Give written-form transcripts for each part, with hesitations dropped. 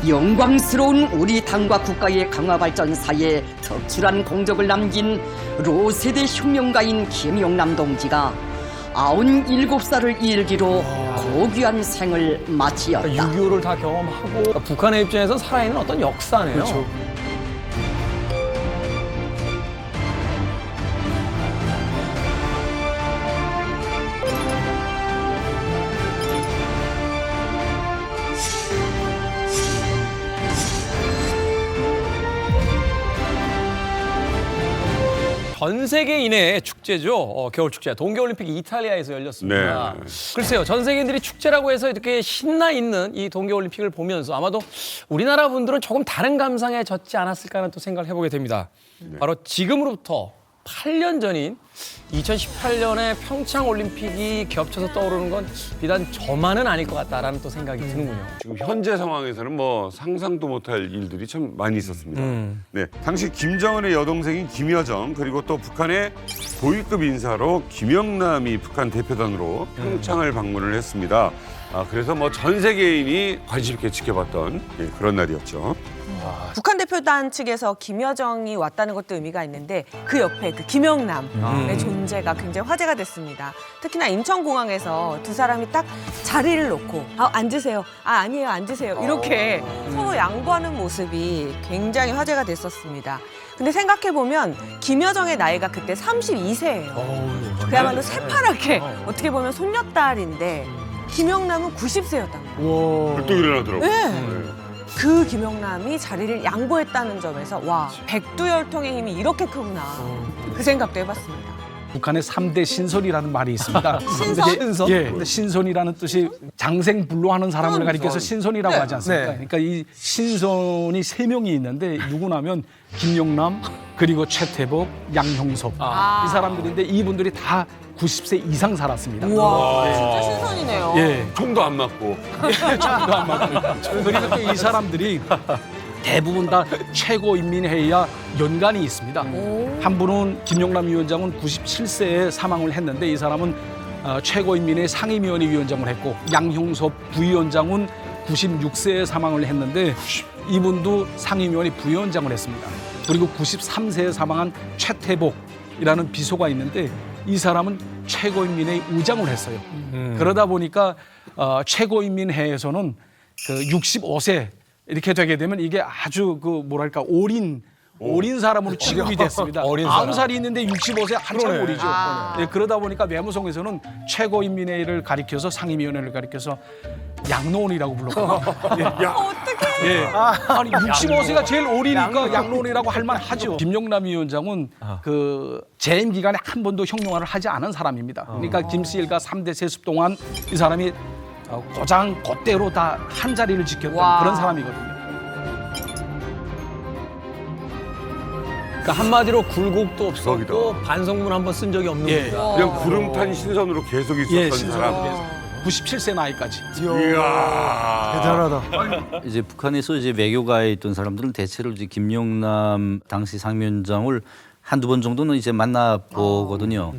영광스러운 우리 당과 국가의 강화 발전사에 특출한 공적을 남긴 로세대 혁명가인 김용남 동지가 97살을 일기로 고귀한 생을 마치었다. 6.25를 다 경험하고 북한의 입장에서 살아있는 어떤 역사네요. 그렇죠. 전 세계인의 축제죠. 겨울 축제. 동계올림픽 이탈리아에서 열렸습니다. 네. 글쎄요. 전 세계인들이 축제라고 해서 이렇게 신나 있는 이 동계올림픽을 보면서 아마도 우리나라 분들은 조금 다른 감상에 젖지 않았을까 하는 또 생각을 해보게 됩니다. 바로 지금으로부터 8년 전인 2018년에 평창올림픽이 겹쳐서 떠오르는 건 비단 저만은 아닐 것 같다라는 또 생각이 드는군요. 지금 현재 상황에서는 뭐 상상도 못할 일들이 참 많이 있었습니다. 네, 당시 김정은의 여동생인 김여정 그리고 또 북한의 고위급 인사로 김영남이 북한 대표단으로 평창을 방문을 했습니다. 그래서 뭐 전 세계인이 관심 있게 지켜봤던 그런 날이었죠. 북한 대표단 측에서 김여정이 왔다는 것도 의미가 있는데 그 옆에 그 김영남의 존재가 굉장히 화제가 됐습니다. 특히나 인천공항에서 두 사람이 딱 자리를 놓고 앉으세요. 아니에요. 앉으세요. 이렇게 서로 양보하는 모습이 굉장히 화제가 됐었습니다. 근데 생각해보면 김여정의 나이가 그때 32세예요. 그야말로 새파랗게 어떻게 보면 손녀딸인데 김영남은 90세였단 말이에요. 벌떡 일어나더라고요. 네. 그 김영남이 자리를 양보했다는 점에서 와, 백두혈통의 힘이 이렇게 크구나. 그 생각도 해봤습니다. 북한의 3대 신손이라는 말이 있습니다. 신손? 예, 근데 신손이라는 뜻이 장생불로하는 사람을 가리켜서 신손이라고 하지 않습니까? 네. 그러니까 이 신손이 3명이 있는데 누구냐면 김용남, 그리고 최태복, 양형섭 이 사람들인데 이분들이 다 90세 이상 살았습니다. 우와, 진짜 신선이네요. 예, 총도 안 맞고. 총도 안 맞고. 그리고 또 이 사람들이 대부분 다 최고인민회의와 연관이 있습니다. 한 분은 김용남 위원장은 97세에 사망을 했는데 이 사람은 최고인민회의 상임위원회 위원장을 했고 양형섭 부위원장은 96세에 사망을 했는데 이분도 상임위원회 부위원장을 했습니다. 그리고 93세에 사망한 최태복이라는 비서가 있는데 이 사람은 최고인민회의 의장을 했어요. 그러다 보니까 최고인민회에서는 그 65세 이렇게 되게 되면 이게 아주 그 뭐랄까 올인 사람으로 취급이 됐습니다. 어린 사람. 90살이 있는데 65세 한참 어리죠. 예, 그러다 보니까 외무성에서는 최고인민회의를 가리켜서 상임위원회를 가리켜서 양로원이라고 불렀거든요. 어떡해. 예. 아니 65세가 제일 어리니까 양로원이라고 할 만하죠. 김용남 위원장은 그 재임 기간에 한 번도 형용화를 하지 않은 사람입니다. 그러니까 김씨일가 3대 세습 동안 이 사람이 고장 곧대로 다 한 자리를 지켰던 와. 그런 사람이거든요. 그러니까 한마디로 굴곡도 없었고 대박이다. 반성문 한 번 쓴 적이 없는 예. 겁니다. 그냥 구름 탄 신선으로 계속 있었던 예, 사람. 97세 나이까지. 이야. 대단하다. 이제 북한에서 이제 외교가에 있던 사람들은 대체로 이제 김영남 당시 상임위원장을 한두 번 정도는 이제 만나 보거든요.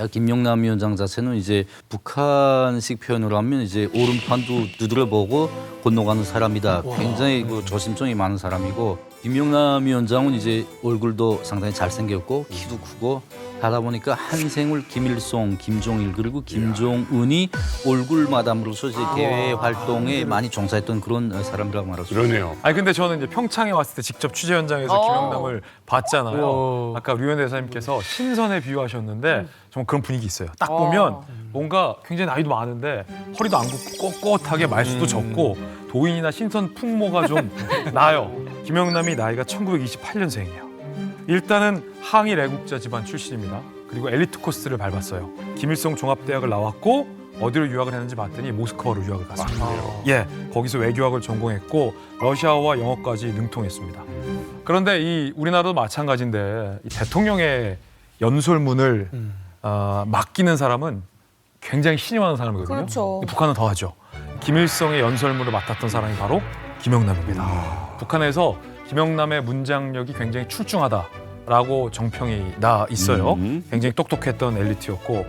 김영남 위원장 자체는 이제 북한식 표현으로 하면 이제 오른판도 두드려보고 건너가는 사람이다. 굉장히 그 조심성이 많은 사람이고 김영남 위원장은 이제 얼굴도 상당히 잘생겼고 키도 크고 하다 보니까 한생을 김일성, 김종일 그리고 김정은이 얼굴 마담으로서 이제 대외 활동에 많이 종사했던 그런 사람이라고 말할 수 있어요. 그러네요. 아니 근데 저는 이제 평창에 왔을 때 직접 취재 현장에서 김영남을 봤잖아요. 아까 류현 대사님께서 신선에 비유하셨는데 정말 그런 분위기 있어요. 딱 보면 뭔가 굉장히 나이도 많은데 허리도 안 굽고 꼿꼿하게 말수도 적고 도인이나 신선 풍모가 좀 나요. 김영남이 나이가 1928년생이에요. 일단은 항일 애국자 집안 출신입니다. 그리고 엘리트 코스를 밟았어요. 김일성 종합대학을 나왔고 어디로 유학을 했는지 봤더니 모스크바로 유학을 갔습니다. 예, 거기서 외교학을 전공했고 러시아어와 영어까지 능통했습니다. 그런데 이 우리나라도 마찬가지인데 이 대통령의 연설문을 맡기는 사람은 굉장히 신임하는 사람이거든요. 그렇죠. 북한은 더하죠. 김일성의 연설문을 맡았던 사람이 바로 김영남입니다. 북한에서 김영남의 문장력이 굉장히 출중하다. 라고 정평이 나 있어요. 굉장히 똑똑했던 엘리트였고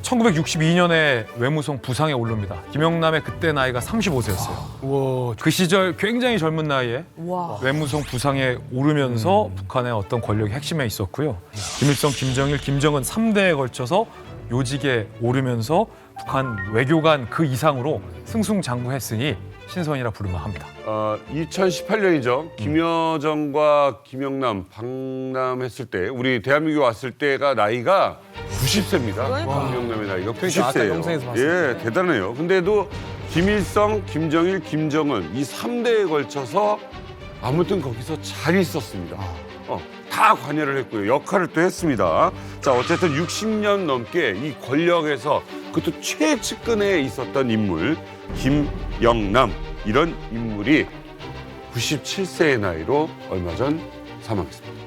1962년에 외무성 부상에 오릅니다. 김영남의 그때 나이가 35세였어요. 그 시절 굉장히 젊은 나이에 와. 외무성 부상에 오르면서 북한의 어떤 권력의 핵심에 있었고요. 김일성, 김정일, 김정은 3대에 걸쳐서 요직에 오르면서 북한 외교관 그 이상으로 승승장구했으니 신선이라 부르면 합니다. 2018년이죠. 김여정과 김영남 방남했을 때 우리 대한민국에 왔을 때가 나이가 90세입니다. 김영남의 나이가 아까 90세예요. 영상에서 봤어요. 예, 대단해요. 근데도 김일성, 김정일, 김정은 이 3대에 걸쳐서 아무튼 거기서 잘 있었습니다. 다 관여를 했고요. 역할을 또 했습니다. 자, 어쨌든 60년 넘게 이 권력에서 그것도 최측근에 있었던 인물 김영남 이런 인물이 97세의 나이로 얼마 전 사망했습니다.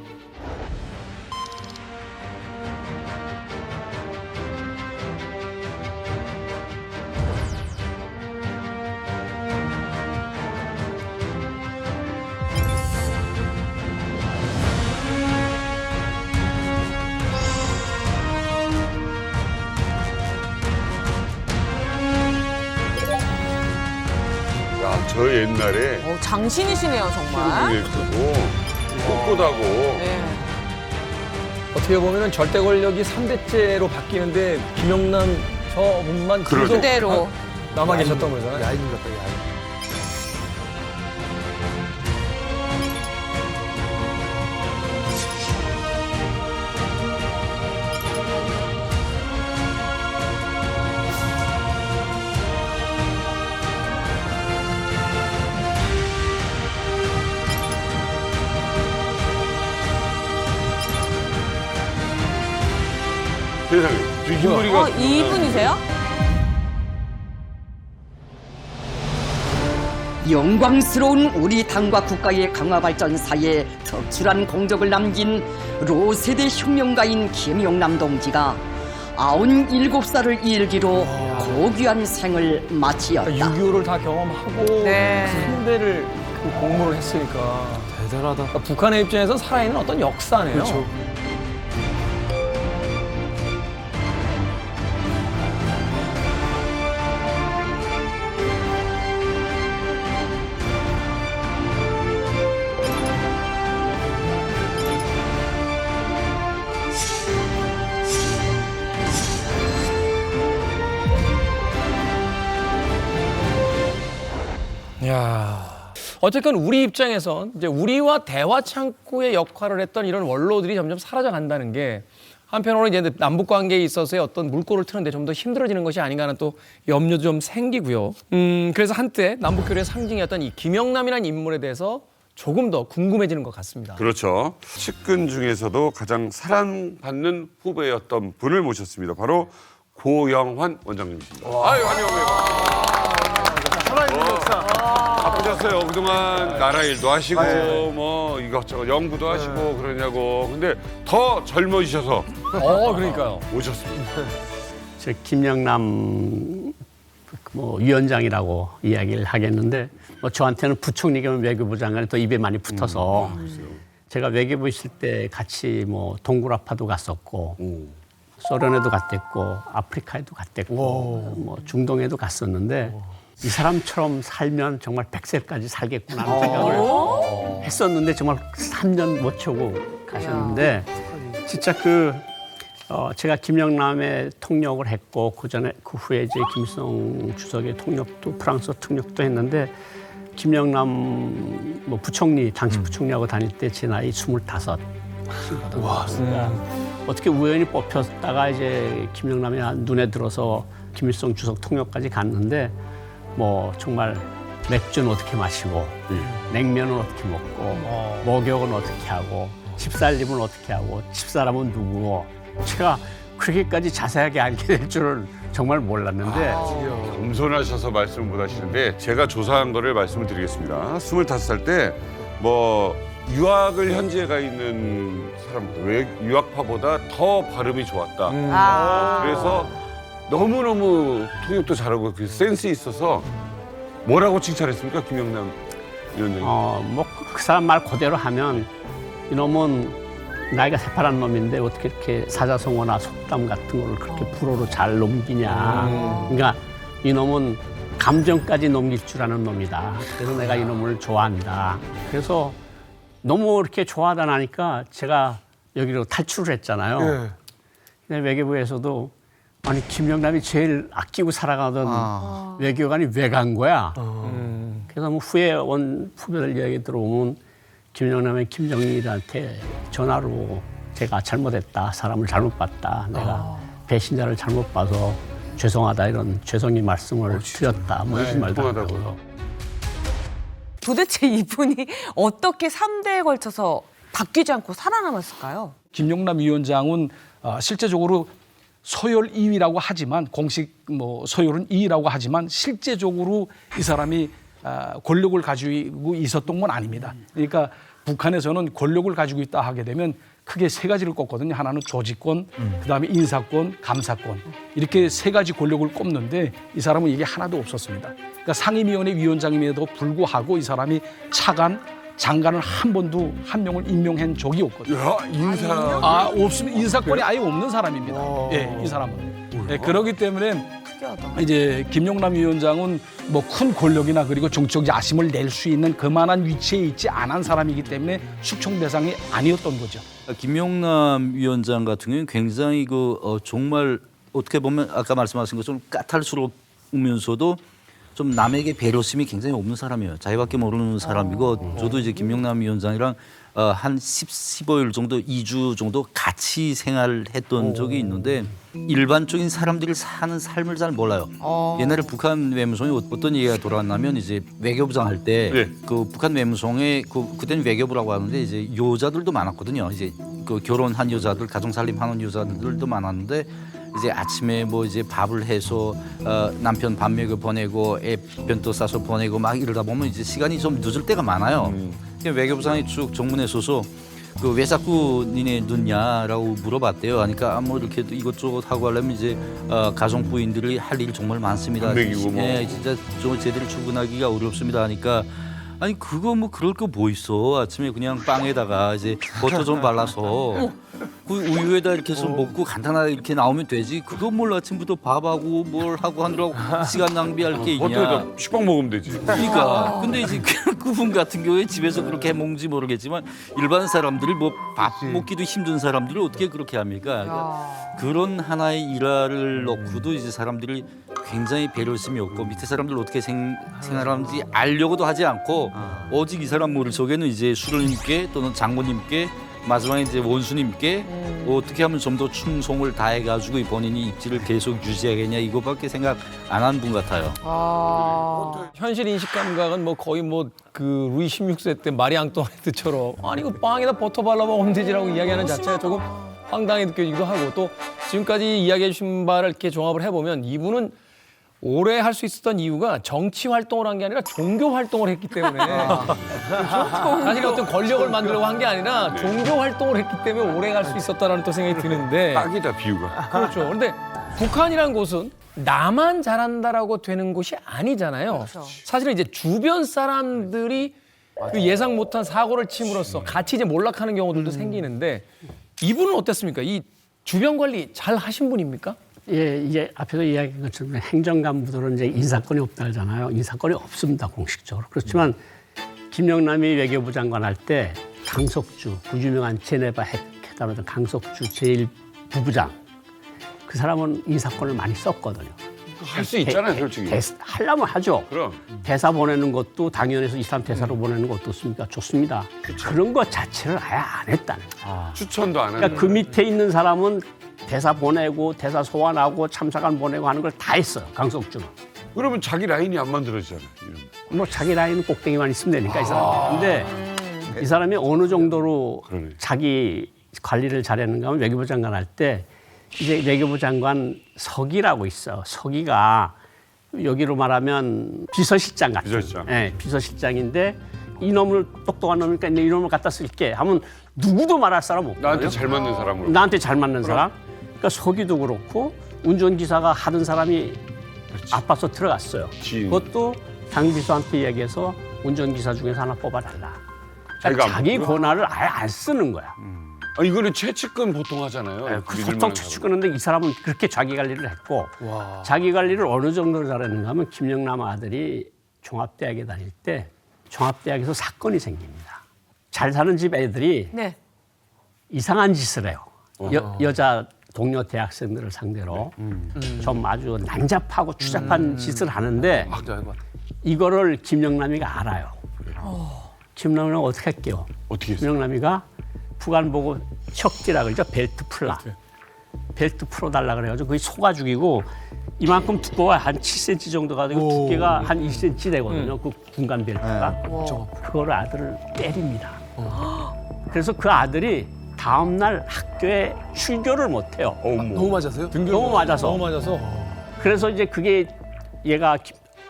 야, 저 옛날에 장신이시네요, 정말. 예쁘고 꼿꼿하고 네. 어떻게 보면은 절대 권력이 3대째로 바뀌는데 김영남 저 분만 그러죠. 계속 그대로. 남아 계셨던 거잖아요. 세상에 저 흰머리가 이분이세요? 영광스러운 우리 당과 국가의 강화 발전사에 특출한 공적을 남긴 로세대 혁명가인 김영남 동지가 97살을 일기로 고귀한 생을 마치었다. 6.25를 다 경험하고 네. 3대를 그 공모를 했으니까 대단하다. 그러니까 북한의 입장에서 살아있는 어떤 역사네요. 그렇죠. 야, 어쨌든 우리 입장에선 이제 우리와 대화 창구의 역할을 했던 이런 원로들이 점점 사라져 간다는 게 한편으로 이제 남북 관계에 있어서의 어떤 물꼬를 트는데 좀 더 힘들어지는 것이 아닌가 하는 또 염려도 좀 생기고요. 그래서 한때 남북 교류의 상징이었던 이 김영남이라는 인물에 대해서 조금 더 궁금해지는 것 같습니다. 그렇죠. 측근 중에서도 가장 사랑받는 후배였던 분을 모셨습니다. 바로 고영환 원장님이십니다. 아유, 안녕하세요. 바쁘셨어요. 그동안 나라 일도 하시고 뭐 이것저것 연구도 하시고 그러냐고. 근데 더 젊어지셔서 그러니까요. 오셨습니다. 저 김영남 위원장이라고 이야기를 하겠는데 저한테는 부총리 겸 외교부 장관이 또 입에 많이 붙어서 제가 외교부 있을 때 같이 동굴아파도 갔었고 소련에도 갔댔고 아프리카에도 갔댔고 중동에도 갔었는데 이 사람처럼 살면 정말 100세까지 살겠구나 하는 생각을 했었는데 정말 3년 못 채우고 가셨는데 진짜 제가 김영남의 통역을 했고 그 후에 이제 김일성 주석의 통역도 프랑스 통역도 했는데 김영남 부총리 당시 부총리하고 다닐 때 제 나이 25. 와, 어떻게 우연히 뽑혔다가 이제 김영남이 눈에 들어서 김일성 주석 통역까지 갔는데 정말 맥주는 어떻게 마시고 냉면은 어떻게 먹고 목욕은 어떻게 하고 집살림은 어떻게 하고 집사람은 누구고 제가 그렇게까지 자세하게 알게 될 줄은 정말 몰랐는데 겸손하셔서 말씀을 못 하시는데 제가 조사한 거를 말씀을 드리겠습니다. 25살 때 유학을 현지에 가 있는 사람들 왜 유학파보다 더 발음이 좋았다. 그래서 너무너무 통역도 잘하고 그 센스 있어서 뭐라고 칭찬했습니까, 김영남 위원장님? 그 사람 말 그대로 하면 이놈은 나이가 새파란 놈인데 어떻게 이렇게 사자성어나 속담 같은 거를 그렇게 불어로 잘 넘기냐. 그러니까 이놈은 감정까지 넘길 줄 아는 놈이다. 그래서 내가 이놈을 좋아한다. 그래서 너무 이렇게 좋아하다 나니까 제가 여기로 탈출을 했잖아요. 근데 외교부에서도 아니 김영남이 제일 아끼고 살아가던 외교관이 왜 간 거야? 그래서 뭐 후에 온 후배들 이야기 들어보면 김영남의 김정일한테 전화로 제가 잘못했다, 사람을 잘못 봤다, 내가 배신자를 잘못 봐서 죄송하다 이런 죄송의 말씀을 드렸다, 뭐 이런 말도 하고요. 도대체 이분이 어떻게 3대에 걸쳐서 바뀌지 않고 살아남았을까요? 김영남 위원장은 실제적으로 서열 2위라고 하지만 공식 뭐 서열은 2위라고 하지만 실제적으로 이 사람이 권력을 가지고 있었던 건 아닙니다. 그러니까 북한에서는 권력을 가지고 있다 하게 되면 크게 세 가지를 꼽거든요. 하나는 조직권, 그다음에 인사권, 감사권 이렇게 세 가지 권력을 꼽는데 이 사람은 이게 하나도 없었습니다. 그러니까 상임위원회 위원장임에도 불구하고 이 사람이 차관, 장관을 한 번도 한 명을 임명한 적이 없거든요. 야, 인사. 없으면 인사권이 아예 없는 사람입니다. 예, 이 사람은. 예, 그렇기 때문에 특이하다. 이제 김영남 위원장은 뭐 큰 권력이나 그리고 정치적 야심을 낼 수 있는 그만한 위치에 있지 않은 사람이기 때문에 숙청 대상이 아니었던 거죠. 김영남 위원장 같은 경우는 굉장히 정말 어떻게 보면 아까 말씀하신 것처럼 까탈스러우면서도 좀 남에게 배려심이 굉장히 없는 사람이에요. 자기밖에 모르는 사람이고 저도 이제 김영남 위원장이랑 한 15일 정도, 2주 정도 같이 생활했던 적이 있는데 일반적인 사람들이 사는 삶을 잘 몰라요. 옛날에 북한 외무성에 어떤 얘기가 돌아왔냐면 이제 외교부장 할 때 그 북한 외무성에 그때는 외교부라고 하는데 이제 여자들도 많았거든요. 이제 그 결혼한 여자들, 가정살림하는 여자들도 많았는데 이제 아침에 뭐 이제 밥을 해서 남편 밥 먹여 보내고 애 변도 싸서 보내고 막 이러다 보면 이제 시간이 좀 늦을 때가 많아요. 외교부장이 쭉 정문에 서서 그 왜 자꾸 니네 늦냐라고 물어봤대요. 그러니까 뭐 이렇게 이것저것 하고 하려면 이제 가정부인들이 할 일 정말 많습니다. 먹이고 뭐. 예, 진짜 좀 제대로 출근하기가 어렵습니다. 하니까 아니 그거 뭐 그럴 거 뭐 있어. 아침에 그냥 빵에다가 이제 버터 좀 발라서 그 우유에다 이렇게 해서 먹고 간단하게 이렇게 나오면 되지. 그거 뭘 아침부터 밥하고 뭘 하고 하느라고 시간 낭비할 게 있냐. 어떻게 식빵 먹으면 되지. 그러니까 근데 이제 그분 같은 경우에 집에서 그렇게 해 먹는지 모르겠지만 일반 사람들이 뭐 밥 먹기도 힘든 사람들을 어떻게 그렇게 합니까? 그러니까 그런 하나의 일화를 놓고도 이제 사람들이 굉장히 배려심이 없고 밑에 사람들 어떻게 생활하는지 알려고도 하지 않고 오직 이 사람 머릿속에는 이제 수령님께 또는 장모님께 마지막에 이제 원수님께 어떻게 하면 좀 더 충성을 다해가지고 본인이 입지를 계속 유지하겠냐 이거밖에 생각 안 한 분 같아요. 현실 인식 감각은 뭐 거의 뭐 그 루이 16세 때 마리 앙뚜아네트처럼 아니 그 빵에다 버터 발라 먹으면 되지라고 이야기하는 자체가 조금 황당히 느껴지기도 하고 또 지금까지 이야기해 주신 바를 이렇게 종합을 해보면 이분은 오래 할 수 있었던 이유가 정치 활동을 한 게 아니라 종교 활동을 했기 때문에 사실 어떤 권력을 만들려고 한 게 아니라 종교 활동을 했기 때문에 오래 갈 수 있었다라는 또 생각이 드는데 딱이다 비유가. 그렇죠. 그런데 북한이라는 곳은 나만 잘한다라고 되는 곳이 아니잖아요. 그렇죠. 사실은 이제 주변 사람들이 그 예상 못한 사고를 침으로써 같이 이제 몰락하는 경우들도 생기는데 이분은 어땠습니까? 이 주변 관리 잘 하신 분입니까? 예, 이제 앞에서 이야기한 것처럼 행정간부들은 이제 인사권이 없다 하잖아요. 인사권이 없습니다, 공식적으로. 그렇지만 김영남이 외교부 장관 할 때 강석주, 그 유명한 제네바 회담하던 강석주 제1부부장 그 사람은 인사권을 많이 썼거든요. 할 수 있잖아요, 솔직히. 하려면 하죠. 그럼. 대사 보내는 것도 당연해서 이 사람 대사로 보내는 거 어떻습니까? 좋습니다. 그런 것 자체를 아예 안 했다는 거예요. 추천도 안 하는. 그러니까 그 밑에 있는 사람은 대사 보내고 대사 소환하고 참사관 보내고 하는 걸 다 했어요. 강석주는. 그러면 자기 라인이 안 만들어지잖아요. 뭐 자기 라인은 꼭대기만 있으면 되니까 이 사람. 근데 이 사람이 어느 정도로 그러네. 자기 관리를 잘했는가 하면 외교부 장관 할 때 이제 외교부 장관 서기라고 있어. 서기가 여기로 말하면 비서실장 같은. 비서실장. 예, 비서실장인데 이놈을 똑똑한 놈이니까 이놈을 갖다 쓸게 하면 누구도 말할 사람 없거든요. 나한테 잘 맞는 사람으로. 나한테 잘 맞는 사람. 그러니까 서기도 그렇고 운전기사가 하던 사람이 아파서 들어갔어요. 지인. 그것도 당비서한테 이야기해서 운전기사 중에서 하나 뽑아달라. 자기가 그러니까 안 자기 뽑고? 권한을 아예 안 쓰는 거야. 아, 이거는 최측근 보통 하잖아요. 네, 믿을 보통 만한 추측하는데 이 사람은 그렇게 자기 관리를 했고 자기 관리를 어느 정도로 잘했는가 하면 김영남 아들이 종합대학에 다닐 때 종합대학에서 사건이 생깁니다. 잘 사는 집 애들이 네. 이상한 짓을 해요. 여자 동료 대학생들을 상대로 좀 아주 난잡하고 추잡한 짓을 하는데 이거를 김영남이가 알아요. 김영남이가 어떻게 할게요? 어떻게 했어요? 김영남이가 북한 보고 척지라 그러죠. 벨트 풀라. 벨트 풀어달라 그래가지고 그게 속아 죽이고 이만큼 두꺼워 한 7cm 정도가 되고 두께가 한 2cm 되거든요. 그 군간 벨트가. 그거를 아들을 때립니다. 그래서 그 아들이 다음날 학교에 출교를 못해요. 너무 맞아서요? 너무 맞아서. 너무 맞아서. 그래서 이제 그게 얘가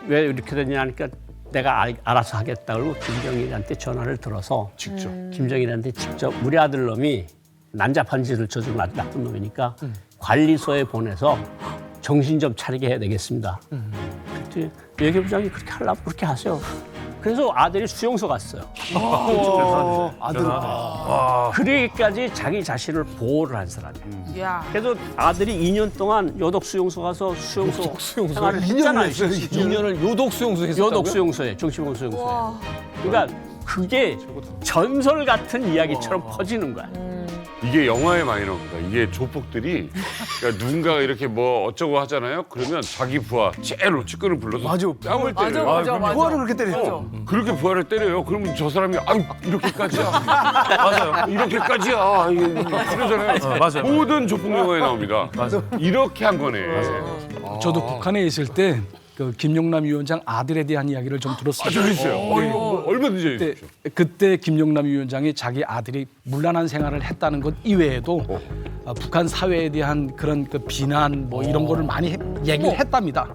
왜 이렇게 됐냐 하니까 내가 알아서 하겠다 그러고 김정일한테 전화를 들어서 김정일한테 직접 우리 아들 놈이 난잡한 짓을 저지른 아주 나쁜 놈이니까 관리소에 보내서 정신 좀 차리게 해야 되겠습니다. 그때 외교부장이 그렇게 하려고 그렇게 하세요. 그래서 아들이 수용소 갔어요. 그러기까지 자기 자신을 보호를 한 사람이에요. 야. 그래서 아들이 2년 동안 요독 수용소 가서 수용소 생활을 했잖아요. 2년을 요독 수용소에 했었다고요? 요독 수용소에, 정치범 수용소에. 그러니까 그게 전설 같은 이야기처럼 퍼지는 거야. 이게 영화에 많이 나옵니다. 이게 조폭들이 그러니까 누군가가 이렇게 뭐 어쩌고 하잖아요. 그러면 자기 부하 제일 측근을 불러서 뺨을 때려요. 맞아. 부하를 그렇게 때리죠. 그렇게 부하를 때려요. 그러면 저 사람이 아유 이렇게까지야. 맞아요. 이렇게까지야. 그러잖아요. 맞아요. 모든 조폭 영화에 나옵니다. 이렇게 한 거네. 저도 북한에 있을 때 그 김영남 위원장 아들에 대한 이야기를 좀 들었어요. 저기 있어요. 얼마든지 해주십시오. 그때 김영남 위원장이 자기 아들이 문란한 생활을 했다는 것 이외에도 북한 사회에 대한 그런 그 비난 뭐 이런 거를 많이 얘기를 했답니다.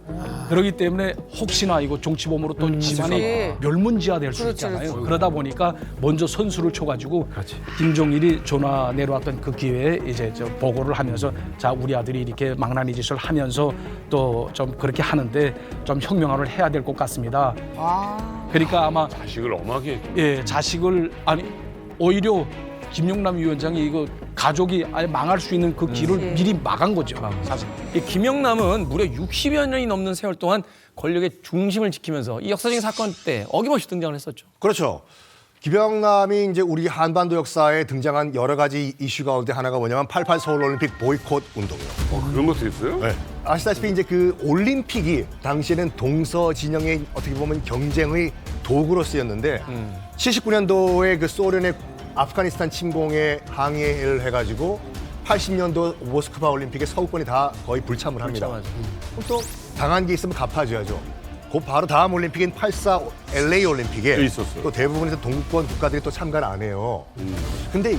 그렇기 때문에 혹시나 이거 정치범으로 또 집안이 멸문지화될 수 있잖아요. 그러다 보니까 먼저 선수를 쳐가지고 김정일이 전화 내려왔던 그 기회에 이제 저 보고를 하면서 자 우리 아들이 이렇게 망나니 짓을 하면서 또 좀 그렇게 하는데 좀 형명화를 해야 될 것 같습니다. 그러니까 아마 자식을 엄하게 했죠. 예, 자식을 아니 오히려 김영남 위원장이 이거 가족이 아예 망할 수 있는 그 길을 미리 막은 거죠. 사실. 이 김영남은 무려 60여 년이 넘는 세월 동안 권력의 중심을 지키면서 이 역사적인 사건 때 어김없이 등장을 했었죠. 그렇죠. 김영남이 이제 우리 한반도 역사에 등장한 여러 가지 이슈 가운데 하나가 뭐냐면 88 서울올림픽 보이콧 운동이요. 그런 것도 있어요? 네. 아시다시피 이제 그 올림픽이 당시에는 동서 진영의 어떻게 보면 경쟁의 도구로 쓰였는데 79년도에 그 소련의 아프가니스탄 침공에 항의를 해가지고 80년도 모스크바 올림픽의 서구권이 다 거의 불참을 합니다. 그럼 또 당한 게 있으면 갚아줘야죠. 그 바로 다음 올림픽인 84 LA 올림픽에 있었어요. 또 대부분에서 동구권 국가들이 또 참가를 안 해요. 근데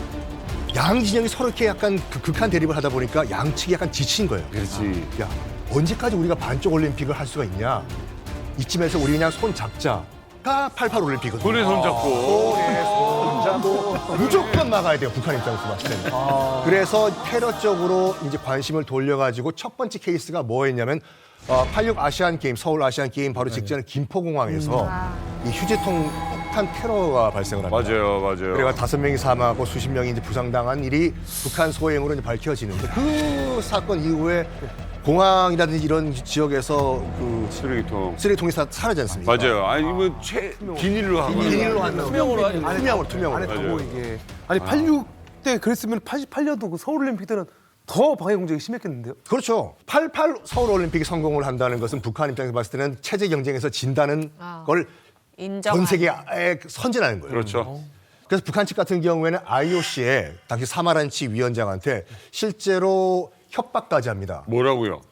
양 진영이 서로 이렇게 약간 극한 대립을 하다 보니까 양측이 약간 지친 거예요. 그렇지. 야, 언제까지 우리가 반쪽 올림픽을 할 수가 있냐? 이쯤에서 우리 그냥 손 잡자가 88 올림픽이거든요. 손에 손 잡고. 손에 손 잡고 무조건 막아야 돼요. 북한 입장에서 봤을 때는. 그래서 테러 쪽으로 이제 관심을 돌려가지고 첫 번째 케이스가 뭐였냐면 86 아시안 게임, 서울 아시안 게임 바로 직전에 김포공항에서 이 휴지통 폭탄 테러가 발생을 합니다. 맞아요. 그래가 5명이 사망하고 수십 명이 이제 부상당한 일이 북한 소행으로 이제 밝혀지는데 그 사건 이후에 공항이라든지 이런 지역에서 그 쓰레기통이 사라지지 않습니까? 맞아요. 아니 뭐 비닐로 하고. 비닐로 하는 투명으로. 맞아요. 투명으로. 이게 아니 86때 그랬으면 88년도 그 서울올림픽 때는 더 방해 공작이 심했겠는데요? 그렇죠. 88 서울올림픽이 성공을 한다는 것은 북한 입장에서 봤을 때는 체제 경쟁에서 진다는 걸 전 세계에 선전하는 거예요. 그렇죠. 그래서 북한 측 같은 경우에는 IOC의 당시 사마란치 위원장한테 실제로 협박까지 합니다. 뭐라고요?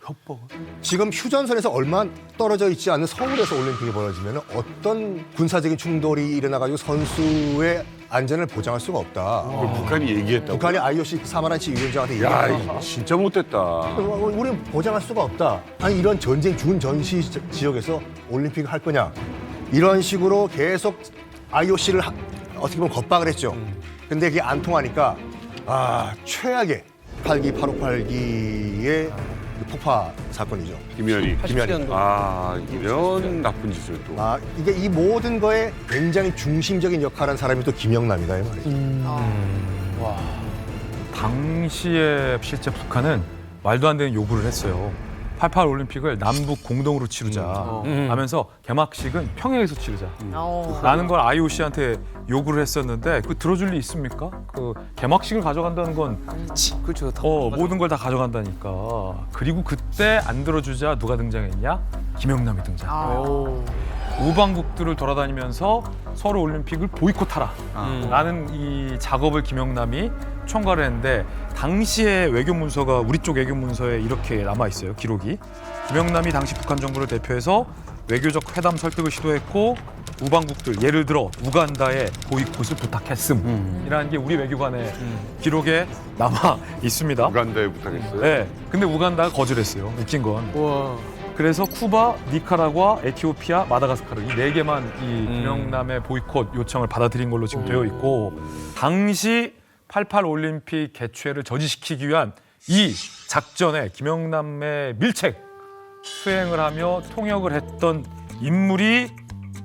지금 휴전선에서 얼마 떨어져 있지 않은 서울에서 올림픽이 벌어지면 어떤 군사적인 충돌이 일어나가지고 선수의 안전을 보장할 수가 없다. 그걸 북한이 얘기했다고. 북한이 IOC 사마란치 위원장한테 야, 얘기했다. 이거 진짜 못됐다. 우리는 보장할 수가 없다. 아니 이런 전쟁 준전시 지역에서 올림픽을 할 거냐. 이런 식으로 계속 IOC를 어떻게 보면 겁박을 했죠. 근데 그게 안 통하니까 최악의 8582의 폭파 사건이죠. 김현희. 김현희. 이런 나쁜 짓을 또. 이게 이 모든 거에 굉장히 중심적인 역할을 한 사람이 또 김영남이다 이 말이죠. 당시에 실제 북한은 말도 안 되는 요구를 했어요. 88 올림픽을 남북 공동으로 치르자 하면서 개막식은 평양에서 치르자. 라는 걸 IOC한테 요구를 했었는데 그 들어줄 리 있습니까? 그 개막식을 가져간다는 건 그렇죠. 다 모든 걸 다 가져간다니까. 그리고 그때 안 들어주자 누가 등장했냐? 김영남이 등장. 우방국들을 돌아다니면서 서울 올림픽을 보이콧하라 라는 이 작업을 김영남이 총괄을 했는데 당시의 외교 문서가 우리 쪽 외교 문서에 이렇게 남아 있어요. 기록이. 김영남이 당시 북한 정부를 대표해서 외교적 회담 설득을 시도했고 우방국들 예를 들어 우간다에 보이콧을 부탁했음 이라는 게 우리 외교관의 기록에 남아 있습니다. 우간다에 부탁했어요. 네. 근데 우간다가 거절했어요. 웃긴 건. 그래서 쿠바, 니카라과, 에티오피아, 마다가스카르 이 4개만 이 김영남의 보이콧 요청을 받아들인 걸로 지금 되어 있고 당시 88 올림픽 개최를 저지시키기 위한 이 작전에 김영남의 밀책 수행을 하며 통역을 했던 인물이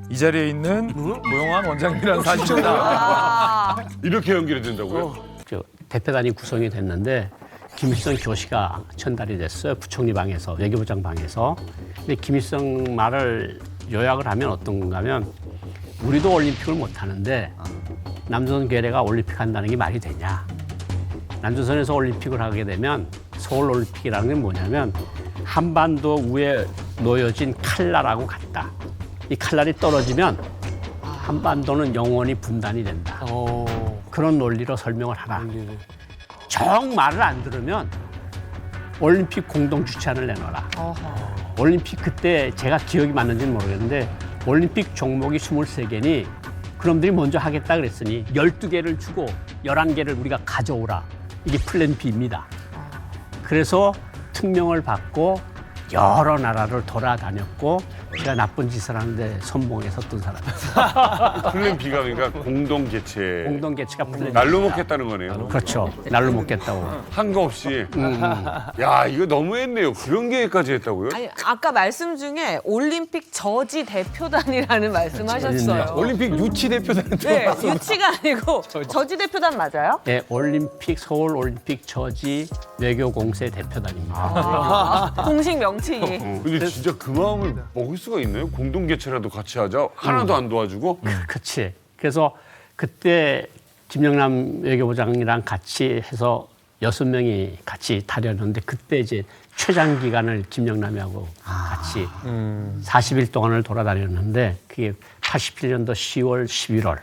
이 자리에 있는 고용환 원장님이라는 사실입니다. 이렇게 연결이 된다고요? 저 대표단이 구성이 됐는데 김일성 교시가 전달이 됐어요. 부총리 방에서, 외교부장 방에서. 근데 김일성 말을 요약을 하면 어떤 건가 하면 우리도 올림픽을 못 하는데 남조선 괴뢰가 올림픽 한다는 게 말이 되냐. 남조선에서 올림픽을 하게 되면 서울 올림픽이라는 게 뭐냐면 한반도 위에 놓여진 칼날하고 같다. 이 칼날이 떨어지면 한반도는 영원히 분단이 된다. 그런 논리로 설명을 하라. 정 말을 안 들으면 올림픽 공동 주최안을 내놔라. 올림픽 그때 제가 기억이 맞는지는 모르겠는데 올림픽 종목이 23개니 그놈들이 먼저 하겠다 그랬으니 12개를 주고 11개를 우리가 가져오라. 이게 플랜 B입니다. 그래서 특명을 받고 여러 나라를 돌아다녔고 제가 나쁜 짓을 하는데 선봉에 섰던 사람이에요. 플랜 B가 그러니까 공동 개최. 공동 개최가 플랜 B. 날로 먹겠다는 거네요. 그렇죠. 날로 먹겠다고. 한 거 없이. 야, 이거 너무했네요. 그런 계획까지 했다고요? 아니, 아까 말씀 중에 올림픽 저지 대표단이라는 말씀하셨어요. 올림픽 유치 대표단 네, 유치가 아니고 저지 대표단 맞아요? 네, 올림픽 서울 올림픽 저지 외교공세 대표단입니다. 공식 명칭이. 근데 진짜 그 마음을 먹을 수가 있나요? 공동 개최라도 같이 하자. 하나도 안 도와주고. 그렇지. 그래서 그때 김영남 외교부장이랑 같이 해서 6명이 같이 다녔는데 그때 이제 최장 기간을 김영남이하고 같이 40일 동안을 돌아다녔는데 그게 87년도 10월, 11월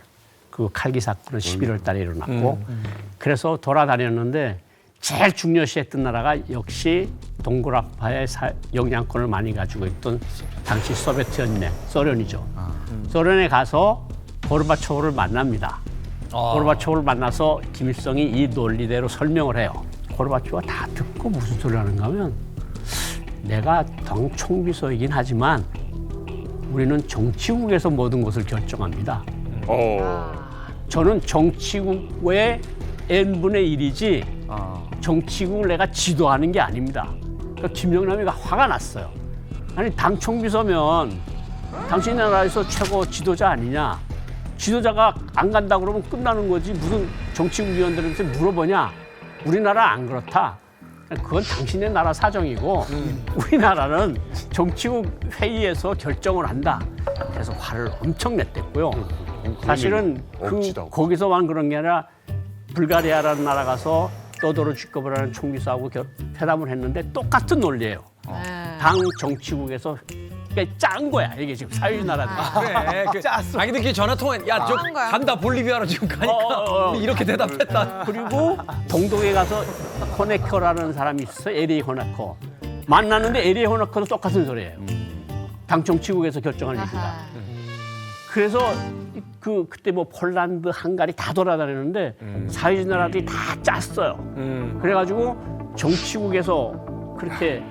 그 칼기 사건은 11월 달에 일어났고 그래서 돌아다녔는데 제일 중요시했던 나라가 역시 동굴학파의 영향권을 많이 가지고 있던 당시 소비에트 연맹, 소련이죠. 소련에 가서 고르바초프를 만납니다. 고르바초프를 만나서 김일성이 이 논리대로 설명을 해요. 고르바초프가 다 듣고 무슨 소리를 하는가 하면 내가 당 총비서이긴 하지만 우리는 정치국에서 모든 것을 결정합니다. 저는 정치국의 n분의 1이지 정치국을 내가 지도하는 게 아닙니다. 그러니까 김영남이가 화가 났어요. 아니 당 총비서면 당신 나라에서 최고 지도자 아니냐. 지도자가 안 간다 그러면 끝나는 거지. 무슨 정치국 위원들한테 물어보냐. 우리나라 안 그렇다. 그건 당신의 나라 사정이고 우리나라는 정치국 회의에서 결정을 한다. 그래서 화를 엄청 냈댔고요. 사실은 거기서만 그런 게 아니라 불가리아라는 나라 가서 또도로 주급을 총비서하고 회담을 했는데 똑같은 논리예요. 당 정치국에서 그러니까 짠 거야. 이게 지금 사회주의 나라들. 그래. 짰어. 아니 근데 전화 통화 저 간다 볼리비아로 지금 가니까 이렇게 대답했다. 그리고 동독에 가서 호네커라는 사람이 있어. LA 호네커. 만났는데 LA 호네커도 똑같은 소리예요. 당 정치국에서 결정할 일이다. 그래서 그때 뭐 폴란드, 헝가리 다 돌아다녔는데 사회주의 나라들이 다 짰어요. 그래가지고 정치국에서 그렇게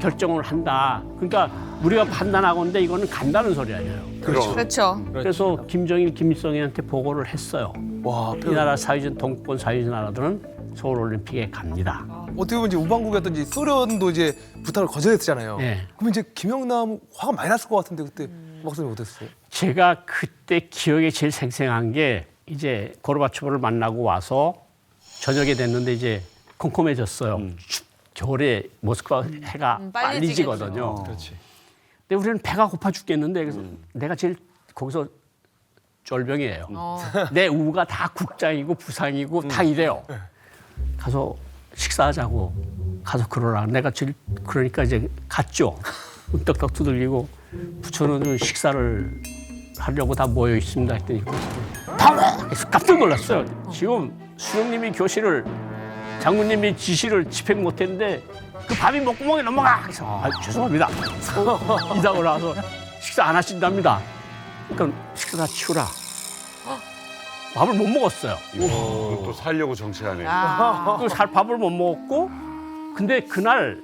결정을 한다. 그러니까 우리가 판단하건데 이거는 간다는 소리 아니에요. 그렇죠. 그래서 김정일, 김일성이한테 보고를 했어요. 와, 이 나라 사회주의 동권 사회주의 나라들은 서울 올림픽에 갑니다. 어떻게 보면 이제 우방국이었던지 소련도 이제 부탁을 거절했잖아요. 네. 그럼 이제 김영남 화가 많이 났을 것 같은데 그때 박사님 어땠어요? 제가 그때 기억에 제일 생생한 게 이제 고르바초프를 만나고 와서 저녁에 됐는데 이제 컴컴해졌어요. 겨울에 모스크바 해가 빨리 지거든요. 그렇지. 근데 우리는 배가 고파 죽겠는데 그래서 내가 제일 거기서 쫄병이에요. 내 우가 다 국장이고 부상이고 다 이래요. 가서 식사하자고 가서 그러라. 내가 제일 그러니까 이제 갔죠. 떡떡 두들리고 부처는 식사를 하려고 다 모여 있습니다 했더니 바로 깜짝 놀랐어요. 지금 수령님이 교실을 장군님이 지시를 집행 못했는데 그 밥이 목구멍에 넘어가. 그래서 아, 죄송합니다. 이사고 나서 식사 안 하신답니다. 그러니까 식사 다 치우라. 밥을 못 먹었어요. 이거 또 살려고 정치하네. 밥을 못 먹었고 근데 그날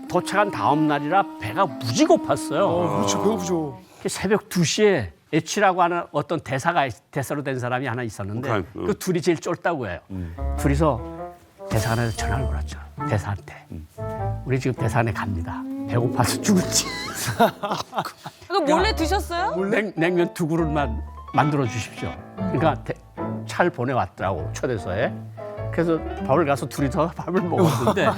도착한 다음 날이라 배가 무지 고팠어요. 그렇죠, 배고프죠. 새벽 2시에 에치라고 하는 어떤 대사로 된 사람이 하나 있었는데 북한, 그 둘이 제일 쫄다고 해요. 둘이서 대사관에서 전화를 걸었죠. 대사한테. 우리 지금 대사관에 갑니다. 배고파서 죽을지. 이거 몰래 드셨어요? 냉면 2그릇만 만들어 주십시오. 그러니까 차를 보내왔더라고 초대서에. 그래서 밥을 가서 둘이서 밥을 먹었는데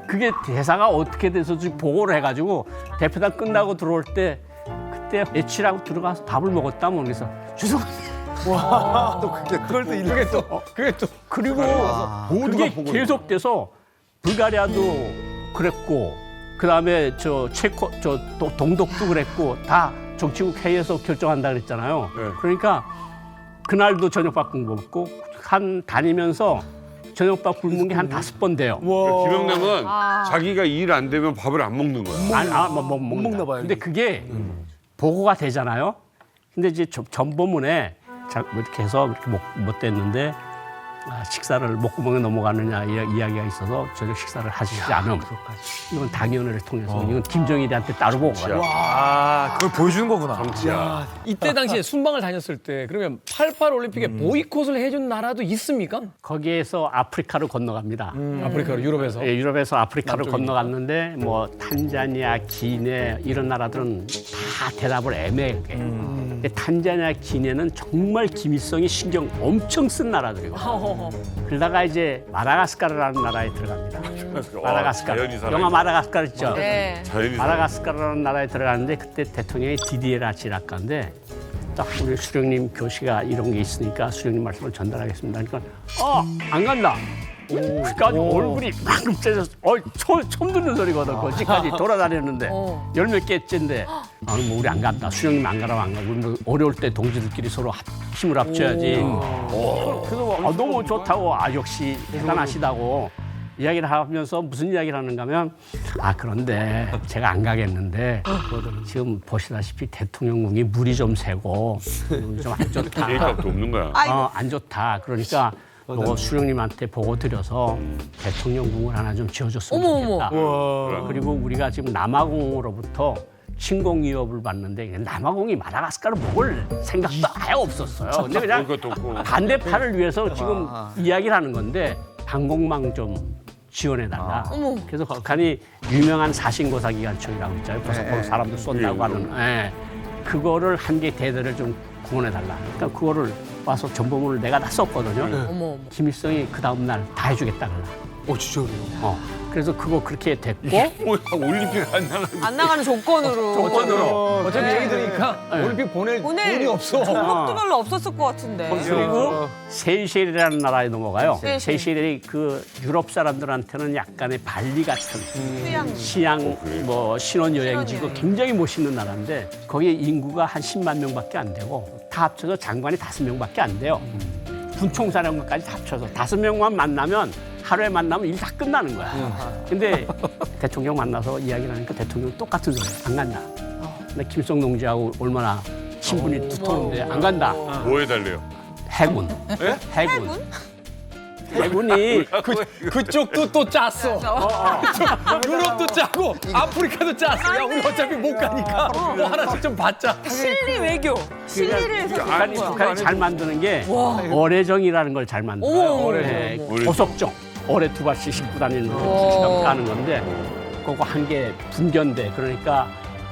그게 대사가 어떻게 돼서 지금 보고를 해가지고 대표단 끝나고 들어올 때 그때 에치라고 들어가서 밥을 먹었다면 그래서 죄송합니다. 또 그걸 또 그게 또 그리고 그게 계속돼서 불가리아도 그랬고 그다음에 저 체코 저 동독도 그랬고 다 정치국 회의에서 결정한다 그랬잖아요. 네. 그러니까 그날도 저녁밥 먹고 한 다니면서 저녁밥 굶은 게 한 5번 돼요. 김영남은 자기가 일 안 되면 밥을 안 먹는 거야. 못 먹나 봐요. 근데 그게 보고가 되잖아요. 근데 이제 전보문에 이렇게 해서 이렇게 못 됐는데 식사를 목구멍에 넘어가느냐 이야기가 있어서 저녁 식사를 하시지 않음. 이건 당연을 통해서 이건 김정일한테 따로 보고가 아, 그걸 보여주는 거구나. 정치야. 이때 당시에 순방을 다녔을 때 그러면 88 올림픽에 보이콧을 해준 나라도 있습니까? 거기에서 아프리카로 건너갑니다. 아프리카로 유럽에서. 예, 유럽에서 아프리카로 건너갔는데 뭐 탄자니아, 기네 이런 나라들은 다 대답을 애매하게. 근데 탄자니아, 기네는 정말 김일성이 신경 엄청 쓴 나라들이고. 그러다가 이제 마다가스카르라는 나라에 들어갑니다. 마다가스카르. 자연이 살아있는. 영화 마다가스카르 있죠? 네. 자연이 마다가스카르라는 나라에 들어가는데 그때 대통령이 디디에라 지라카인데 딱 우리 수령님 교시가 이런 게 있으니까 수령님 말씀을 전달하겠습니다. 그러니까 안 간다. 그러니까 얼굴이 막 째져서 처음 듣는 소리거든. 거기까지 돌아다녔는데 10몇 개째인데 뭐 우리 안 간다. 수령님 안 가라고 안 가고 뭐 어려울 때 동지들끼리 서로 힘을 합쳐야지. 그래서 너무 좋다고 역시 대단하시다고 이야기를 하면서 무슨 이야기를 하는가 하면 그런데 제가 안 가겠는데 지금 보시다시피 대통령궁이 물이 좀 새고 좀 안 좋다. 계획값도 없는 거야. 안 좋다. 그러니까 너 수령님한테 보고 드려서 대통령궁을 하나 좀 지어줬으면 좋겠다. 그리고 우리가 지금 남아공으로부터 침공 위협을 받는데 남아공이 마다가스카르 먹을 생각도 아예 없었어요. 근데 그냥 그것도 없고. 반대파를 위해서 지금 이야기를 하는 건데 항공망 좀 지원해달라. 그래서 북한이 유명한 사신고사 기관총이라고 있잖아요. 벌써 사람들 쏜다고 하는. 예. 그거를 한 개 대대를 좀 구원해달라. 그러니까 그거를 와서 전보문을 내가 다 썼거든요. 김일성이 그 다음 날 다 해주겠다 그래. 진짜 그래요? 그래서 그거 그렇게 됐고 올림픽 안 나가는 안 나가는 조건으로. 어차피 얘기 들으니까 올림픽 보낼 돈이 없어. 돈도 별로 없었을 것 같은데. 그리고 세이셸이라는 나라에 넘어가요. 세이셸. 세이셸이 그 유럽 사람들한테는 약간의 발리 같은 시양 뭐 신혼여행지고 굉장히 멋있는 나라인데 거기에 인구가 한 10만 명밖에 안 되고 다 합쳐서 장관이 5명밖에 안 돼요. 군총사령관까지 다 합쳐서 5명만 만나면 하루에 만나면 일 다 끝나는 거야. 근데 대통령 만나서 이야기를 하니까 대통령 똑같은 소리야. 안 간다. 근데 김일성 동지하고 얼마나 친분이 두터운데 안 간다. 뭐 해달래요? 해군. 해군? 해군이 그쪽도 또 짰어. 유럽도 짜고 아프리카도 짰어. 야, 우리 어차피 못 가니까 뭐 하나씩 좀 받자. 실리 외교. 실리를 해서 북한이 잘 만드는 게 어뢰정이라는 걸 잘 만들어요. 고속정. 어뢰 2발씩 싣고 다니는 거 하는 건데 그거 한 개 분견대 그러니까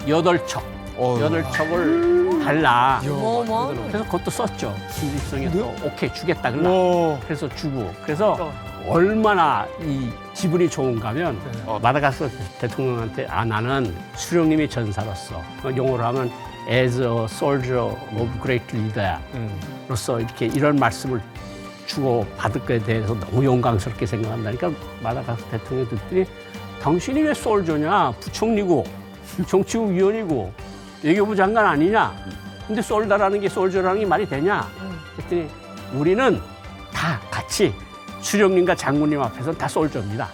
8척. 8척을 달라. 그래서 그것도 썼죠. 김일성이 또 오케이 주겠다 그러나. 그래서 주고. 그래서 얼마나 이 기분이 좋은가면 마다가스카르 대통령한테 나는 수령님이 전사로서 용어로 하면 as a soldier of great leader로서 이렇게 이런 말씀을 주고 받을 것에 대해서 너무 영광스럽게 생각한다니까 마다가스카르 대통령이 듣더니 당신이 왜 솔저냐? 부총리고 정치국 위원이고 외교부 장관 아니냐? 근데 솔다라는 게 솔저라는 게 말이 되냐? 그랬더니 우리는 다 같이 수령님과 장군님 앞에서는 다 솔저입니다.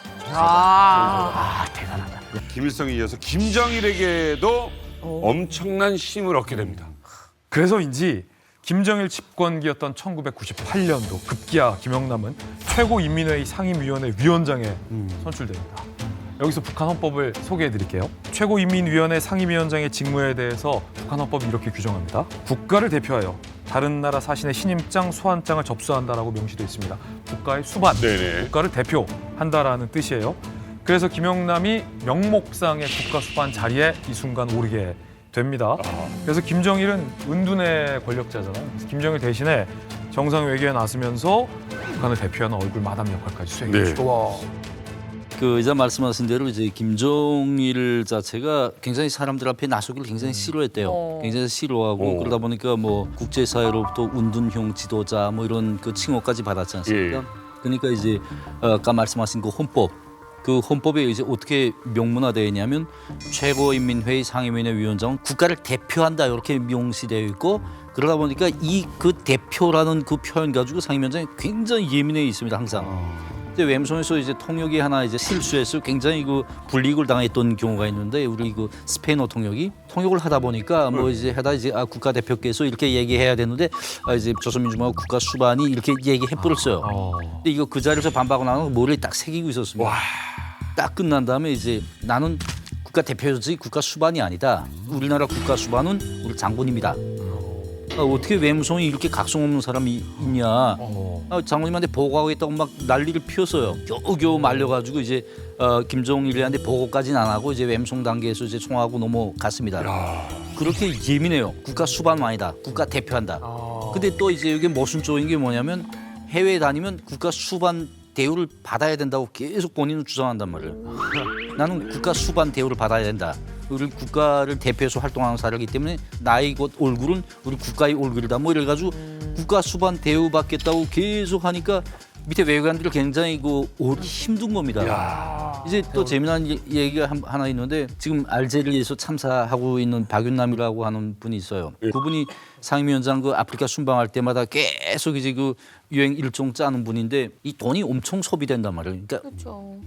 대단하다. 김일성에 이어서 김정일에게도 엄청난 힘을 얻게 됩니다. 그래서인지 김정일 집권기였던 1998년도 급기야 김영남은 최고인민회의 상임위원회 위원장에 선출됩니다. 여기서 북한 헌법을 소개해드릴게요. 최고인민위원회 상임위원장의 직무에 대해서 북한 헌법이 이렇게 규정합니다. 국가를 대표하여 다른 나라 사신의 신임장, 소환장을 접수한다라고 명시되어 있습니다. 국가의 수반, 네네. 국가를 대표한다라는 뜻이에요. 그래서 김영남이 명목상의 국가 수반 자리에 이 순간 오르게 됩니다. 그래서 김정일은 은둔의 권력자잖아요. 그래서 김정일 대신에 정상 외교에 나서면서 북한을 대표하는 얼굴 마담 역할까지 수행했죠. 그 의자 말씀하신 대로 이제 김정일 자체가 굉장히 사람들 앞에 나서기를 굉장히 싫어했대요. 굉장히 싫어하고 그러다 보니까 뭐 국제사회로부터 운둔형 지도자 뭐 이런 그 칭호까지 받았지 않습니까? 그러니까 이제 아까 말씀하신 그 헌법, 그 헌법에 이제 어떻게 명문화되어 있냐면 최고인민회의 상임위원회 위원장은 국가를 대표한다 이렇게 명시되어 있고 그러다 보니까 이 그 대표라는 그 표현 가지고 상임위원장이 굉장히 예민해 있습니다 항상. 근데 웸성에서 이제 통역이 하나 이제 실수해서 굉장히 그 불이익을 당했던 경우가 있는데 우리 그 스페인어 통역을 하다 보니까 뭐 이제 하다 이제 국가대표께서 이렇게 얘기해야 되는데 이제 조선민주공화국 국가 수반이 이렇게 얘기해 버렸어요. 근데 이거 그 자리에서 반박하고 나면 머리를 딱 새기고 있었습니다. 딱 끝난 다음에 이제 나는 국가 대표지 국가 수반이 아니다. 우리나라 국가 수반은 우리 장군입니다. 어떻게 웸성이 이렇게 각성 없는 사람이 있냐. 장군님한테 보고하겠다고 막 난리를 피웠어요. 겨우겨우 말려가지고 이제 김정일한테 보고까지는 안 하고 이제 웸성 단계에서 이제 총하고 넘어갔습니다. 그렇게 예민해요. 국가 수반왕이다. 국가 대표한다. 근데 또 이제 이게 모순적인 게 뭐냐면 해외에 다니면 국가 수반 대우를 받아야 된다고 계속 본인은 주장한단 말이에요. 나는 국가 수반 대우를 받아야 된다. 우리 국가를 대표해서 활동하는 사람이기 때문에 나의 곧 얼굴은 우리 국가의 얼굴이다. 뭐 이래가지고 국가 수반 대우 받겠다고 계속 하니까 밑에 외교관들이 굉장히 힘든 겁니다. 이제 또 재미난 얘기가 하나 있는데 지금 알제리에서 참사하고 있는 박윤남이라고 하는 분이 있어요. 그분이 상임위원장 그 아프리카 순방할 때마다 계속 이제 그 유행 일정 짜는 분인데 이 돈이 엄청 소비된단 말이에요. 그러니까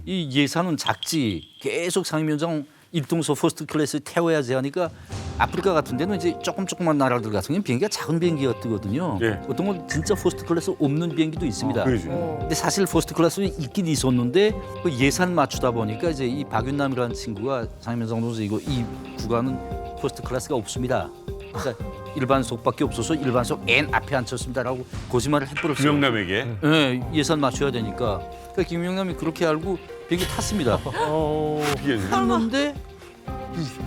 이 예산은 작지 계속 상임위원장 일등소 퍼스트 클래스 태워야지 하니까 아프리카 같은 데는 이제 조그만 나라들 같은 경우는 비행기가 작은 비행기가 뜨거든요. 어떤 건 진짜 퍼스트 클래스 없는 비행기도 있습니다. 근데 사실 퍼스트 클래스는 있긴 있었는데 그 예산 맞추다 보니까 이제 이 박윤남이라는 친구가 상임위원장 동서 이 구간은 퍼스트 클래스가 없습니다. 그러니까 일반석밖에 없어서 일반석 N 앞에 앉혔습니다라고 거짓말을 해버렸어요. 김영남에게? 네, 예산 맞춰야 되니까. 그러니까 김영남이 그렇게 알고 비행기 탔습니다. 탔는데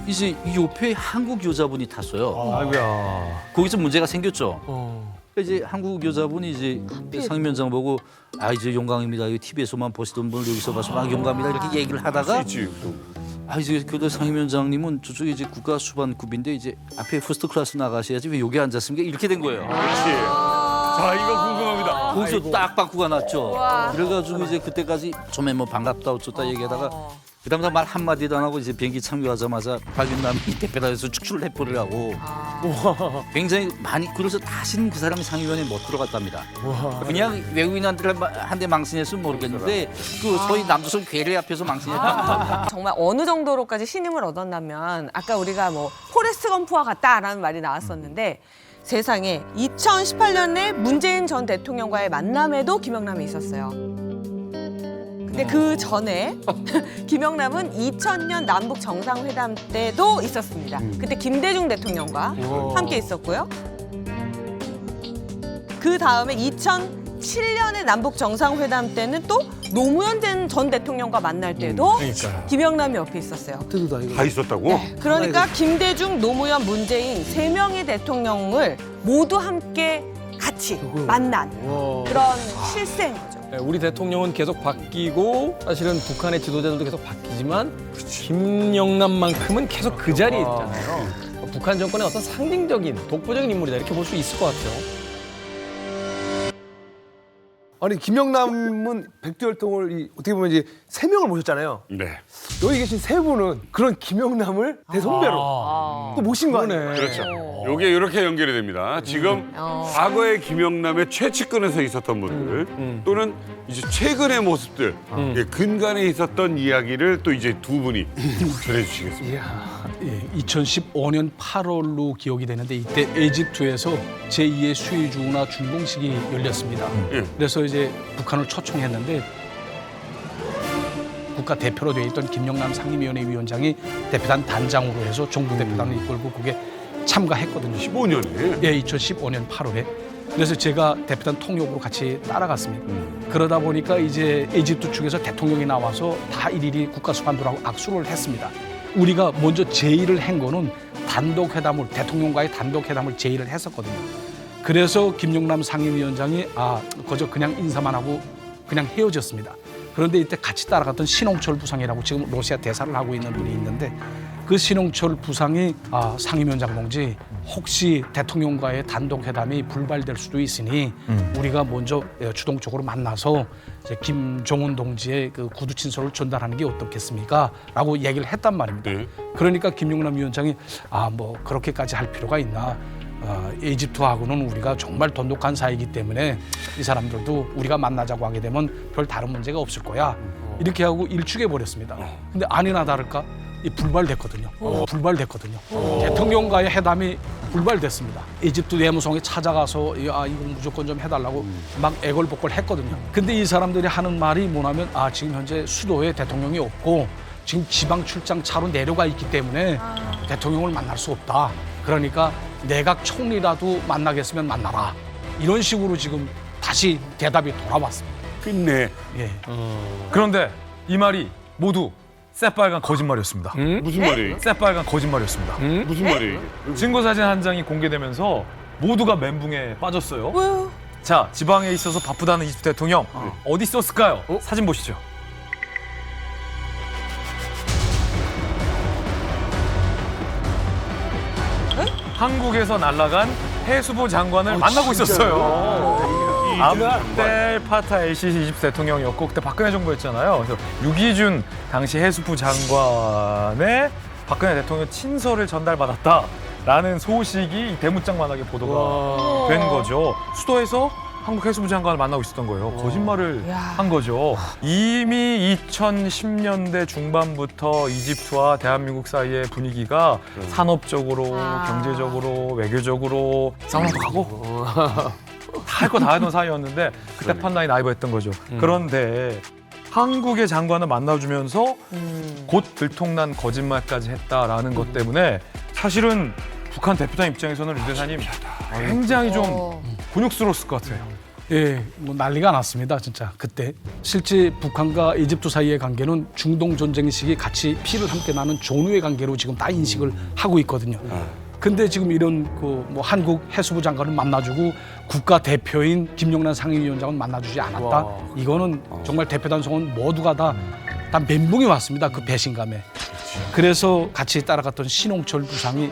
이제 이 옆에 한국 여자분이 탔어요. 아이고야. 거기서 문제가 생겼죠. 이제 한국 여자분이 이제 상임위원장 보고 이제 영광입니다. TV에서만 보시던 분을 여기서 봐서 막 영광입니다 이렇게 얘기를 하다가 이제 그때 상임위원장님은 저쪽에 이제 국가 수반급인데 이제 앞에 퍼스트 클래스 나가셔야지 왜 여기 앉았습니까? 이렇게 된 거예요. 자, 이거 궁금합니다. 거기서 딱 바꾸가 났죠. 그래가지고 이제 그때까지 처음에 뭐 반갑다 어쩌다 얘기하다가 그다음부터 말 한마디도 안 하고 이제 비행기 착륙하자마자 박윤남이 대표단에서 축출을 해버리라고 굉장히 많이 그래서 다시는 그 사람이 상임위원회에 못 들어갔답니다. 그냥 외국인한테 망신했으면 모르겠는데 그 소위 남조선 괴뢰 앞에서 망신했다. 정말 어느 정도로까지 신임을 얻었냐면 아까 우리가 뭐 포레스트 검프와 같다라는 말이 나왔었는데 세상에 2018년에 문재인 전 대통령과의 만남에도 김영남이 있었어요. 근데 그 전에 김영남은 2000년 남북 정상회담 때도 있었습니다. 그때 김대중 대통령과 함께 있었고요. 그 다음에 2007년에 남북 정상회담 때는 또 노무현 전 대통령과 만날 때도 김영남이 옆에 있었어요. 다 있었다고? 네, 그러니까 김대중, 노무현, 문재인 세 명의 대통령을 모두 함께 같이 만난 그런 실세인 거죠. 네, 우리 대통령은 계속 바뀌고 사실은 북한의 지도자들도 계속 바뀌지만 김영남만큼은 계속 그 자리에 있잖아요. 북한 정권의 어떤 상징적인 독보적인 인물이다 이렇게 볼 수 있을 것 같아요. 아니 김영남은 백두혈통을 어떻게 보면 이제 3명을 모셨잖아요. 네. 여기 계신 3분은 그런 김영남을 대선배로 또 모신 거 아니에요? 그렇죠. 요게 이렇게 연결이 됩니다. 지금 과거의 김영남의 최측근에서 있었던 분들 또는 이제 최근의 모습들 예, 근간에 있었던 이야기를 또 이제 두 분이 전해주시겠습니다. 예, 2015년 8월로 기억이 되는데 이때 에집트에서 제2의 수혜주나 준공식이 열렸습니다. 예. 그래서 이제 북한을 초청했는데 국가 대표로 되어 있던 김영남 상임위원회 위원장이 대표단 단장으로 해서 정부 대표단을 이끌고 그게 참가했거든요. 15년에 예, 2015년 8월에. 그래서 제가 대표단 통역으로 같이 따라갔습니다. 그러다 보니까 이제 에집트 측에서 대통령이 나와서 다 일일이 국가수반들하고 악수를 했습니다. 우리가 먼저 제의를 한 거는 단독회담을 대통령과의 단독회담을 제의를 했었거든요. 그래서 김영남 상임위원장이 그저 그냥 인사만 하고 그냥 헤어졌습니다. 그런데 이때 같이 따라갔던 신홍철 부상이라고 지금 러시아 대사를 하고 있는 분이 있는데 그 신홍철 부상이 상임위원장 동지 혹시 대통령과의 단독회담이 불발될 수도 있으니 우리가 먼저 주동적으로 만나서 이제 김정은 동지의 그 구두 친서를 전달하는 게 어떻겠습니까? 라고 얘기를 했단 말입니다. 네. 그러니까 김영남 위원장이 뭐 그렇게까지 할 필요가 있나? 에집트하고는 우리가 정말 돈독한 사이이기 때문에 이 사람들도 우리가 만나자고 하게 되면 별 다른 문제가 없을 거야. 이렇게 하고 일축해 버렸습니다. 근데 아니나 다를까 불발됐거든요. 불발됐거든요. 대통령과의 회담이 불발됐습니다. 에집트 내무성에 찾아가서 이거 무조건 좀 해달라고 막 애걸복걸 했거든요. 근데 이 사람들이 하는 말이 뭐냐면 지금 현재 수도에 대통령이 없고 지금 지방 출장 차로 내려가 있기 때문에 대통령을 만날 수 없다. 그러니까 내각 총리라도 만나겠으면 만나라. 이런 식으로 지금 다시 대답이 돌아왔습니다. 끝내. 예. 그런데 이 말이 모두 새빨간 거짓말이었습니다. 무슨 말이에요? 새빨간 거짓말이었습니다. 무슨 말이에요? 증거 사진 한 장이 공개되면서 모두가 멘붕에 빠졌어요. 왜요? 자, 지방에 있어서 바쁘다는 이집트 대통령 어디 있었을까요? 사진 보시죠. 한국에서 날아간 해수부 장관을 만나고 있었어요. 압델 파타 엘시시 이집트 대통령이었고 그때 박근혜 정부였잖아요. 그래서 유기준 당시 해수부 장관의 박근혜 대통령 친서를 전달받았다라는 소식이 대문짝만하게 보도가 된 거죠. 수도에서 한국 해수부 장관을 만나고 있었던 거예요. 거짓말을 한 거죠. 이미 2010년대 중반부터 이집트와 대한민국 사이의 분위기가 산업적으로, 경제적으로, 외교적으로 사우나도 가고 다 할 거 다 하던 사이였는데 그때 판단이 나이버했던 거죠. 그런데 한국의 장관을 만나주면서 곧 들통난 거짓말까지 했다라는 것 때문에 사실은 북한 대표단 입장에서는 류 대사님 굉장히 좀 곤욕스러웠을 것 같아요. 예, 뭐 난리가 났습니다, 진짜 그때. 실제 북한과 이집트 사이의 관계는 중동 전쟁 시기 같이 피를 함께 나눈 전우의 관계로 지금 다 인식을 하고 있거든요. 근데 지금 이런 뭐 한국 해수부 장관을 만나주고 국가 대표인 김영남 상임위원장은 만나주지 않았다. 이거는 정말 대표단 성원 모두가 다 멘붕이 왔습니다. 그 배신감에. 그래서 같이 따라갔던 신홍철 부상이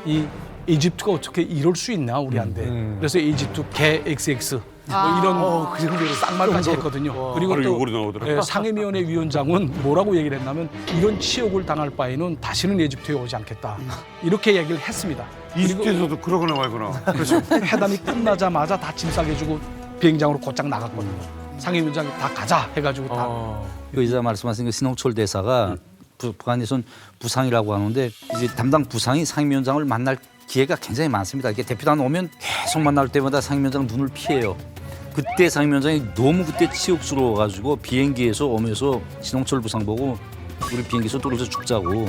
이 이집트가 어떻게 이럴 수 있나 우리한테. 그래서 이집트 개 XX 뭐 이런 그 정도로 쌍말까지 했거든요. 그리고 바로 또 요거로 나오더라고요. 상임위원회 위원장은 뭐라고 얘기를 했냐면 이런 치욕을 당할 바에는 다시는 에집트에 오지 않겠다. 이렇게 얘기를 했습니다. 이집트에서도 그러거나 말거나. 그렇죠. 회담이 끝나자마자 다 짐 싸게주고 비행장으로 곧장 나갔거든요. 상임위원장이 다 가자 해가지고 다. 의사 말씀하신 그 신홍철 대사가 북한에선 부상이라고 하는데 이제 담당 부상이 상임위원장을 만날 기회가 굉장히 많습니다. 이게 대표단 오면 계속 만날 때마다 상임위원장 눈을 피해요. 그때 상임위원장이 너무 그때 치욕스러워가지고 비행기에서 오면서 신홍철 부상 보고 우리 비행기에서 떨어져 죽자고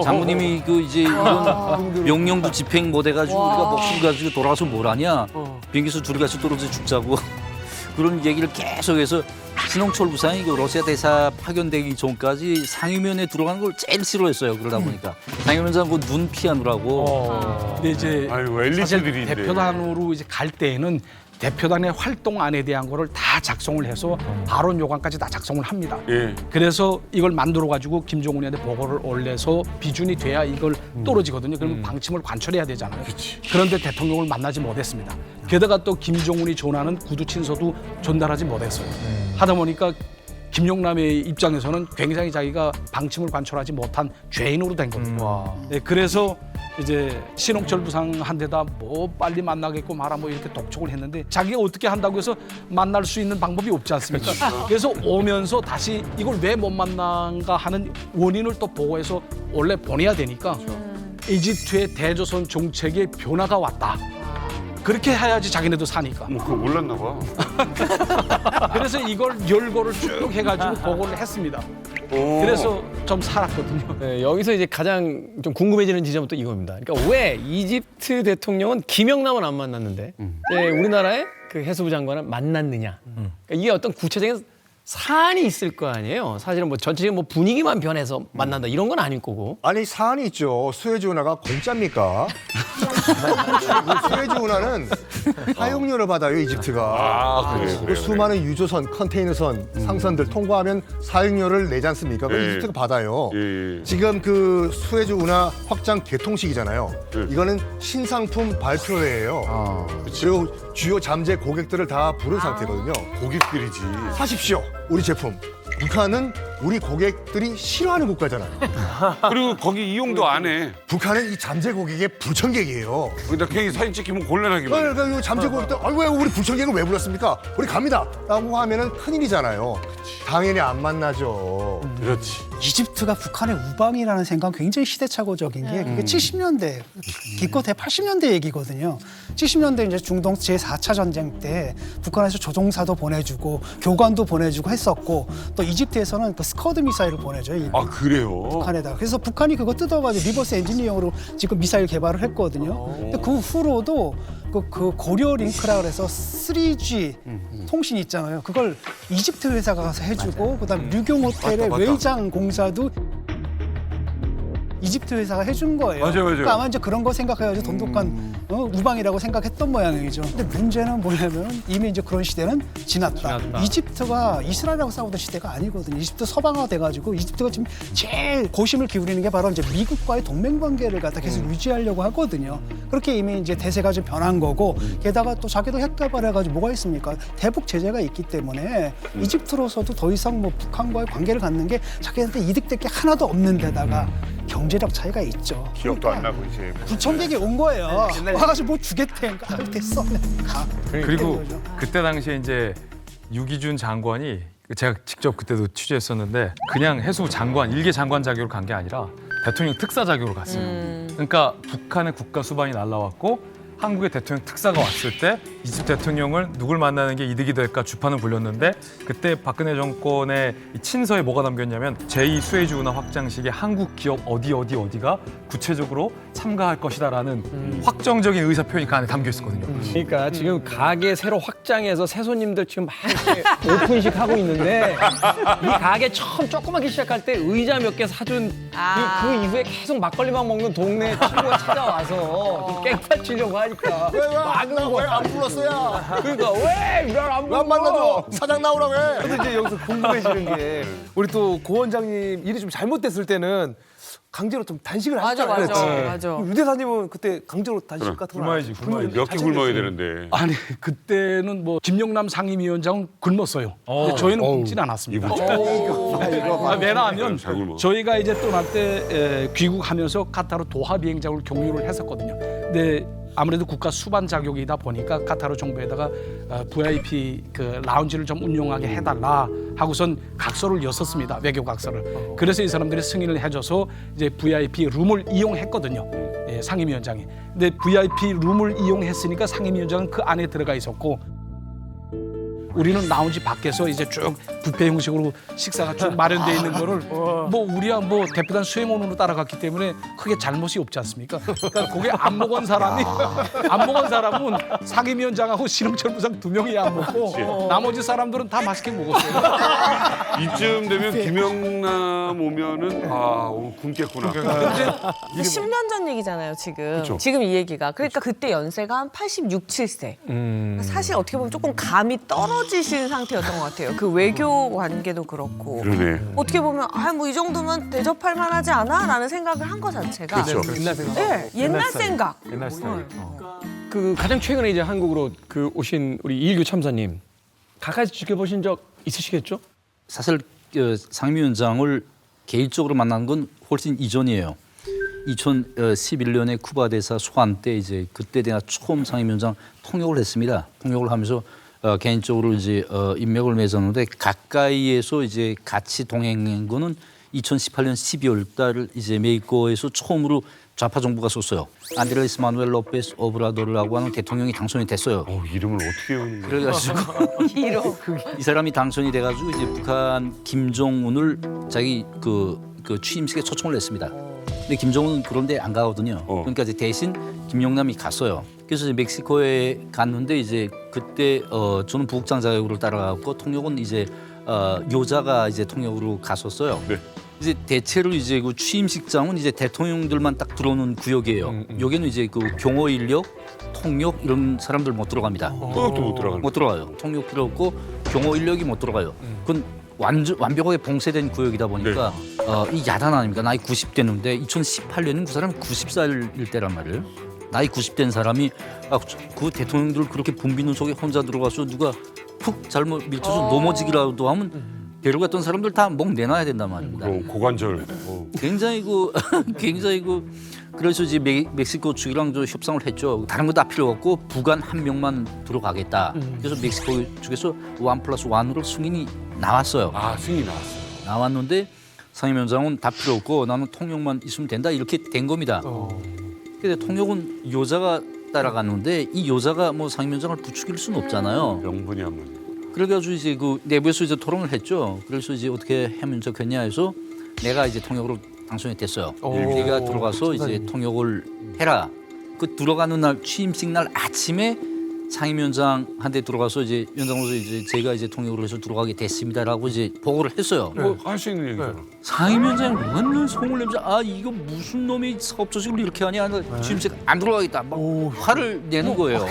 장모님이 그 이제 이런 명령도 집행 못 해가지고 우리가 목숨 가지고 돌아가서 뭘 하냐 비행기에서 둘이 같이 떨어져 죽자고 그런 얘기를 계속해서 신홍철 부상이 그 러시아 대사 파견되기 전까지 상임위원회에 들어가는 걸 제일 싫어했어요. 그러다 보니까 상임위원장 그 눈 피하느라고. 근데 이제 아이고, 사실 엘리트들인데. 대표단으로 이제 갈 때에는 대표단의 활동안에 대한 거를 다 작성을 해서 발언 요강까지 다 작성을 합니다. 예. 그래서 이걸 만들어 가지고 김정은한테 보고를 올려서 비준이 돼야 이걸 떨어지거든요. 그러면 방침을 관철해야 되잖아요. 그런데 대통령을 만나지 못했습니다. 게다가 또 김정은이 전하는 구두 친서도 전달하지 못했어요. 하다 보니까 김용남의 입장에서는 굉장히 자기가 방침을 관철하지 못한 죄인으로 된 겁니다. 네, 그래서 이제 신홍철 부상한테다 뭐 빨리 만나겠고 말아 뭐 이렇게 독촉을 했는데 자기가 어떻게 한다고 해서 만날 수 있는 방법이 없지 않습니까? 그래서 오면서 다시 이걸 왜 못 만난가 하는 원인을 또 보고해서 원래 보내야 되니까 이집트의 대조선 정책에 변화가 왔다. 그렇게 해야지 자기네도 사니까. 뭐 그거 몰랐나 봐. 그래서 이걸 열거를 쭉 해가지고 보고를 했습니다. 그래서 좀 살았거든요. 네, 여기서 이제 가장 좀 궁금해지는 지점은 또 이겁니다. 그러니까 왜 이집트 대통령은 김영남은 안 만났는데 네, 우리나라의 그 해수부 장관은 만났느냐? 그러니까 이게 어떤 구체적인 사안이 있을 거 아니에요. 사실은 뭐 전체적인 뭐 분위기만 변해서 만난다 이런 건 아닐 거고. 아니 사안이 있죠. 수에즈 운하가 공짜입니까? 수에즈 운하는 사용료를 받아요 이집트가. 그래요. 수많은 유조선, 컨테이너선, 상선들 통과하면 사용료를 내지 않습니까? 그럼 예. 이집트가 받아요. 예. 지금 그 수에즈 운하 확장 개통식이잖아요. 예. 이거는 신상품 발표회예요. 그리고 주요 잠재 고객들을 다 부른 상태거든요. 고객들이지. 사십시오, 우리 제품. 북한은 우리 고객들이 싫어하는 국가잖아요. 그리고 거기 이용도 안 해. 북한은 이 잠재 고객의 불청객이에요. 거기다 괜히 사진 찍히면 곤란하기만. 그러니까 이 잠재 고객들, 왜 우리 불청객을 왜 불렀습니까? 우리 갑니다. 라고 하면은 큰일이잖아요. 당연히 안 만나죠. 그렇지. 이집트가 북한의 우방이라는 생각은 굉장히 시대착오적인 게 그게 70년대, 기껏해 80년대 얘기거든요. 70년대 이제 중동 제4차 전쟁 때 북한에서 조종사도 보내주고 교관도 보내주고 했었고 또 이집트에서는 그 스커드 미사일을 보내줘요. 아 그래요? 북한에다가. 그래서 북한이 그거 뜯어가지고 리버스 엔지니어링으로 지금 미사일 개발을 했거든요. 근데 그 후로도 그 고려 링크라 그래서 3G 통신 있잖아요. 그걸 이집트 회사가 가서 해주고 그다음 류경 호텔의 맞다. 외장 공사도 이집트 회사가 해준 거예요. 맞아요. 그러니까 아마 이제 그런 거 생각해가지고 돈독한 우방이라고 생각했던 모양이죠. 근데 문제는 뭐냐면 이미 이제 그런 시대는 지났다. 이집트가 이스라엘하고 싸우던 시대가 아니거든요. 이집트 서방화 돼가지고 이집트가 지금 제일 고심을 기울이는 게 바로 이제 미국과의 동맹 관계를 갖다 계속 유지하려고 하거든요. 그렇게 이미 이제 대세가 좀 변한 거고 게다가 또 자기도 핵 개발해가지고 뭐가 있습니까? 대북 제재가 있기 때문에 이집트로서도 더 이상 뭐 북한과의 관계를 갖는 게 자기한테 이득될 게 하나도 없는 데다가 경제력 차이가 있죠. 기억도 안 나고 이제. 불청객이 온 거예요. 와가지고 뭐 주겠대. 아유 됐어. 가. 그리고 거죠. 그때 당시에 이제 유기준 장관이 제가 직접 그때도 취재했었는데 그냥 해수부 장관, 일개 장관 자격으로 간 게 아니라 대통령 특사 자격으로 갔어요. 그러니까 북한의 국가 수반이 날라왔고 한국의 대통령 특사가 왔을 때 이집트 대통령을 누굴 만나는 게 이득이 될까 주판을 굴렸는데 그때 박근혜 정권의 이 친서에 뭐가 담겼냐면 제2 수에즈 운하 확장식에 한국 기업 어디가 구체적으로 참가할 것이다라는 확정적인 의사 표현이 그 안에 담겨 있었거든요. 그러니까 지금 가게 새로 확장해서 새 손님들 지금 막 오픈식 하고 있는데 이 가게 처음 조그맣게 시작할 때 의자 몇 개 사준 그 이후에 계속 막걸리만 먹는 동네 친구가 찾아와서 좀 깽판 치려고 하니까 왜안 불렀어요? 그러니까 왜 이걸 안 왜 안 만나줘? 사장 나오라고 해. 저도 이제 여기서 궁금해지는 게 우리 또 고 원장님 일이 좀 잘못됐을 때는 강제로 좀 단식을 하셨잖아요. 맞아. 유 대사님은 그때 강제로 단식 같은 거 굶어야지, 굶어야지. 몇 개 굶어야 되는데. 아니 그때는 뭐 김영남 상임위원장은 굶었어요. 근데 저희는 굶지는 않았습니다. 왜냐하면 잘 굶어. 저희가 이제 떠날 때 귀국하면서 카타르 도하 비행장을 경유를 했었거든요. 근데 아무래도 국가 수반 자격이다 보니까 카타르 정부에다가 VIP 그 라운지를 좀 운영하게 해달라 하고선 각서를 였었습니다. 외교 각서를. 그래서 이 사람들이 승인을 해줘서 이제 VIP 룸을 이용했거든요. 예, 상임위원장이. 근데 VIP 룸을 이용했으니까 상임위원장은 그 안에 들어가 있었고 우리는 라운지 밖에서 이제 쭉 뷔페 형식으로 식사가 쭉 마련돼 있는 거를 뭐 우리야 뭐 대표단 수행원으로 따라갔기 때문에 크게 잘못이 없지 않습니까? 그러니까 그게 안 먹은 사람이 안 먹은 사람은 상임위원장하고 신흥철 부장 2명이 안 먹고 나머지 사람들은 다 맛있게 먹었어요. 이쯤 되면 김영남 오면은 오늘 굶겠구나. 10년 전 얘기잖아요, 지금. 그쵸. 지금 이 얘기가. 그러니까 그때 연세가 한 86, 7세. 사실 어떻게 보면 조금 감이 떨어지신 상태였던 것 같아요. 그 외교 관계도 그렇고. 그러네. 어떻게 보면 뭐 이 정도면 대접할 만하지 않아? 라는 생각을 한 것 자체가. 그렇죠. 옛날 생각. 네, 옛날 생각. 옛날 스타일. 그 가장 최근에 이제 한국으로 그 오신 우리 이일규 참사님 가까이서 지켜보신 적 있으시겠죠? 사실 상임위원장을 개인적으로 만난 건 훨씬 이전이에요. 2011년에 쿠바 대사 소환 때 이제 그때 내가 처음 상임위원장 통역을 했습니다. 통역을 하면서 개인적으로 이제 인맥을 맺었는데 가까이에서 이제 같이 동행한 거는 2018년 12월달 이제 멕시코에서 처음으로 좌파 정부가 썼어요. 안드레스 마누엘 로페스 오브라도르라고 하는 대통령이 당선이 됐어요. 이름을 어떻게 외우는 거야? 그래가지고 이 사람이 당선이 돼가지고 이제 북한 김정은을 자기 그 취임식에 초청을 했습니다. 근데 김정은은 그런데 안 가거든요. 그러니까 이제 대신 김영남이 갔어요. 그래서 이제 멕시코에 갔는데 이제 그때 저는 부국장 자격으로 따라갔고 통역은 이제 요자가 이제 통역으로 갔었어요. 네. 이제 대체로 이제 그 취임식장은 이제 대통령들만 딱 들어오는 구역이에요. 여기는 이제 그 경호 인력, 통역 이런 사람들 못 들어갑니다. 통역도 못 들어가는 못 들어가요. 통역 필요 없고 경호 인력이 못 들어가요. 그건 완벽하게 봉쇄된 구역이다 보니까 이 야단 아닙니까? 나이 90대인데 2018년은 그 사람이 90살일 때란 말이에요. 나이 90대인 사람이 그 대통령들 그렇게 붐비는 속에 혼자 들어가서 누가 푹 잘못 밀쳐서 넘어지기라도 하면 데려갔던 사람들 다 목 내놔야 된단 말입니다. 고관절. 굉장히 그래서 이제 멕시코 측이랑 저 협상을 했죠. 다른 거 다 필요 없고 부관 한 명만 들어가겠다. 그래서 멕시코 측에서 1+1으로 승인이 나왔어요. 승인이 나왔어요. 나왔는데 상임위원장은 다 필요 없고 나는 통역만 있으면 된다 이렇게 된 겁니다. 근데 통역은 요자가 따라갔는데 이 요자가 뭐 상임위원장을 부추길 수는 없잖아요. 명분이 한 번. 그래가지고 이제 그 내부에서 이제 토론을 했죠. 그래서 이제 어떻게 하면 좋겠냐 해서 내가 이제 통역으로 당선이 됐어요. 내가 들어가서 이제 통역을 해라. 그 들어가는 날 취임식 날 아침에 상임위원장한테 들어가서 이제 위원장으로서 이제 제가 이제 통역을 해서 들어가게 됐습니다라고 이제 보고를 했어요. 할 수 있는 얘기잖아. 상임위원장이 완전 성을 내면서 이거 무슨 놈이 사업 조직을 이렇게 하냐. 취임식 안 들어가겠다. 막 화를 내는 거예요.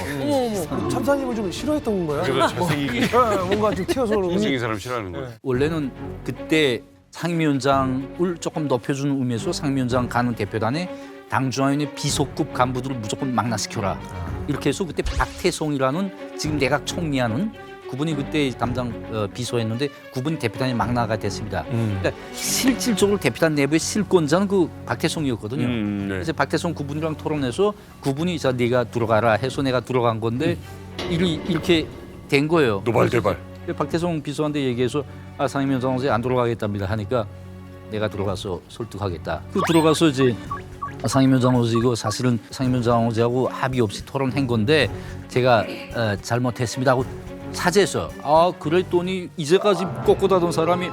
참사님을 좀 싫어했던 건가요? 그래서 잘생기게. 뭔가 좀 튀어서 잘생긴 사람 싫어하는 거야. 원래는 그때 상임위원장을 조금 높여주는 의미에서 상임위원장 가는 대표단에 당중앙위원회 비서급 간부들을 무조건 망라시켜라. 이렇게 해서 그때 박태송이라는 지금 내각 총리하는 그분이 그때 담당 비서였는데 그분이 대표단에 망라가 됐습니다. 그러니까 실질적으로 대표단 내부의 실권자는 그 박태송이었거든요. 네. 그래서 박태송 그분이랑 토론해서 그분이 자 네가 들어가라 해서 내가 들어간 건데 이렇게 된 거예요. 노발대발. 박태송 비서한테 얘기해서 상임위원장이 안 들어가겠답니다 하니까 내가 들어가서 설득하겠다. 그 들어가서 이제 상임위원장으로서 이거 사실은 상임위원장하고 합의 없이 토론한 건데 제가 잘못했습니다 하고 사죄했어요. 그랬더니 이제까지 꼿꼿하던 사람이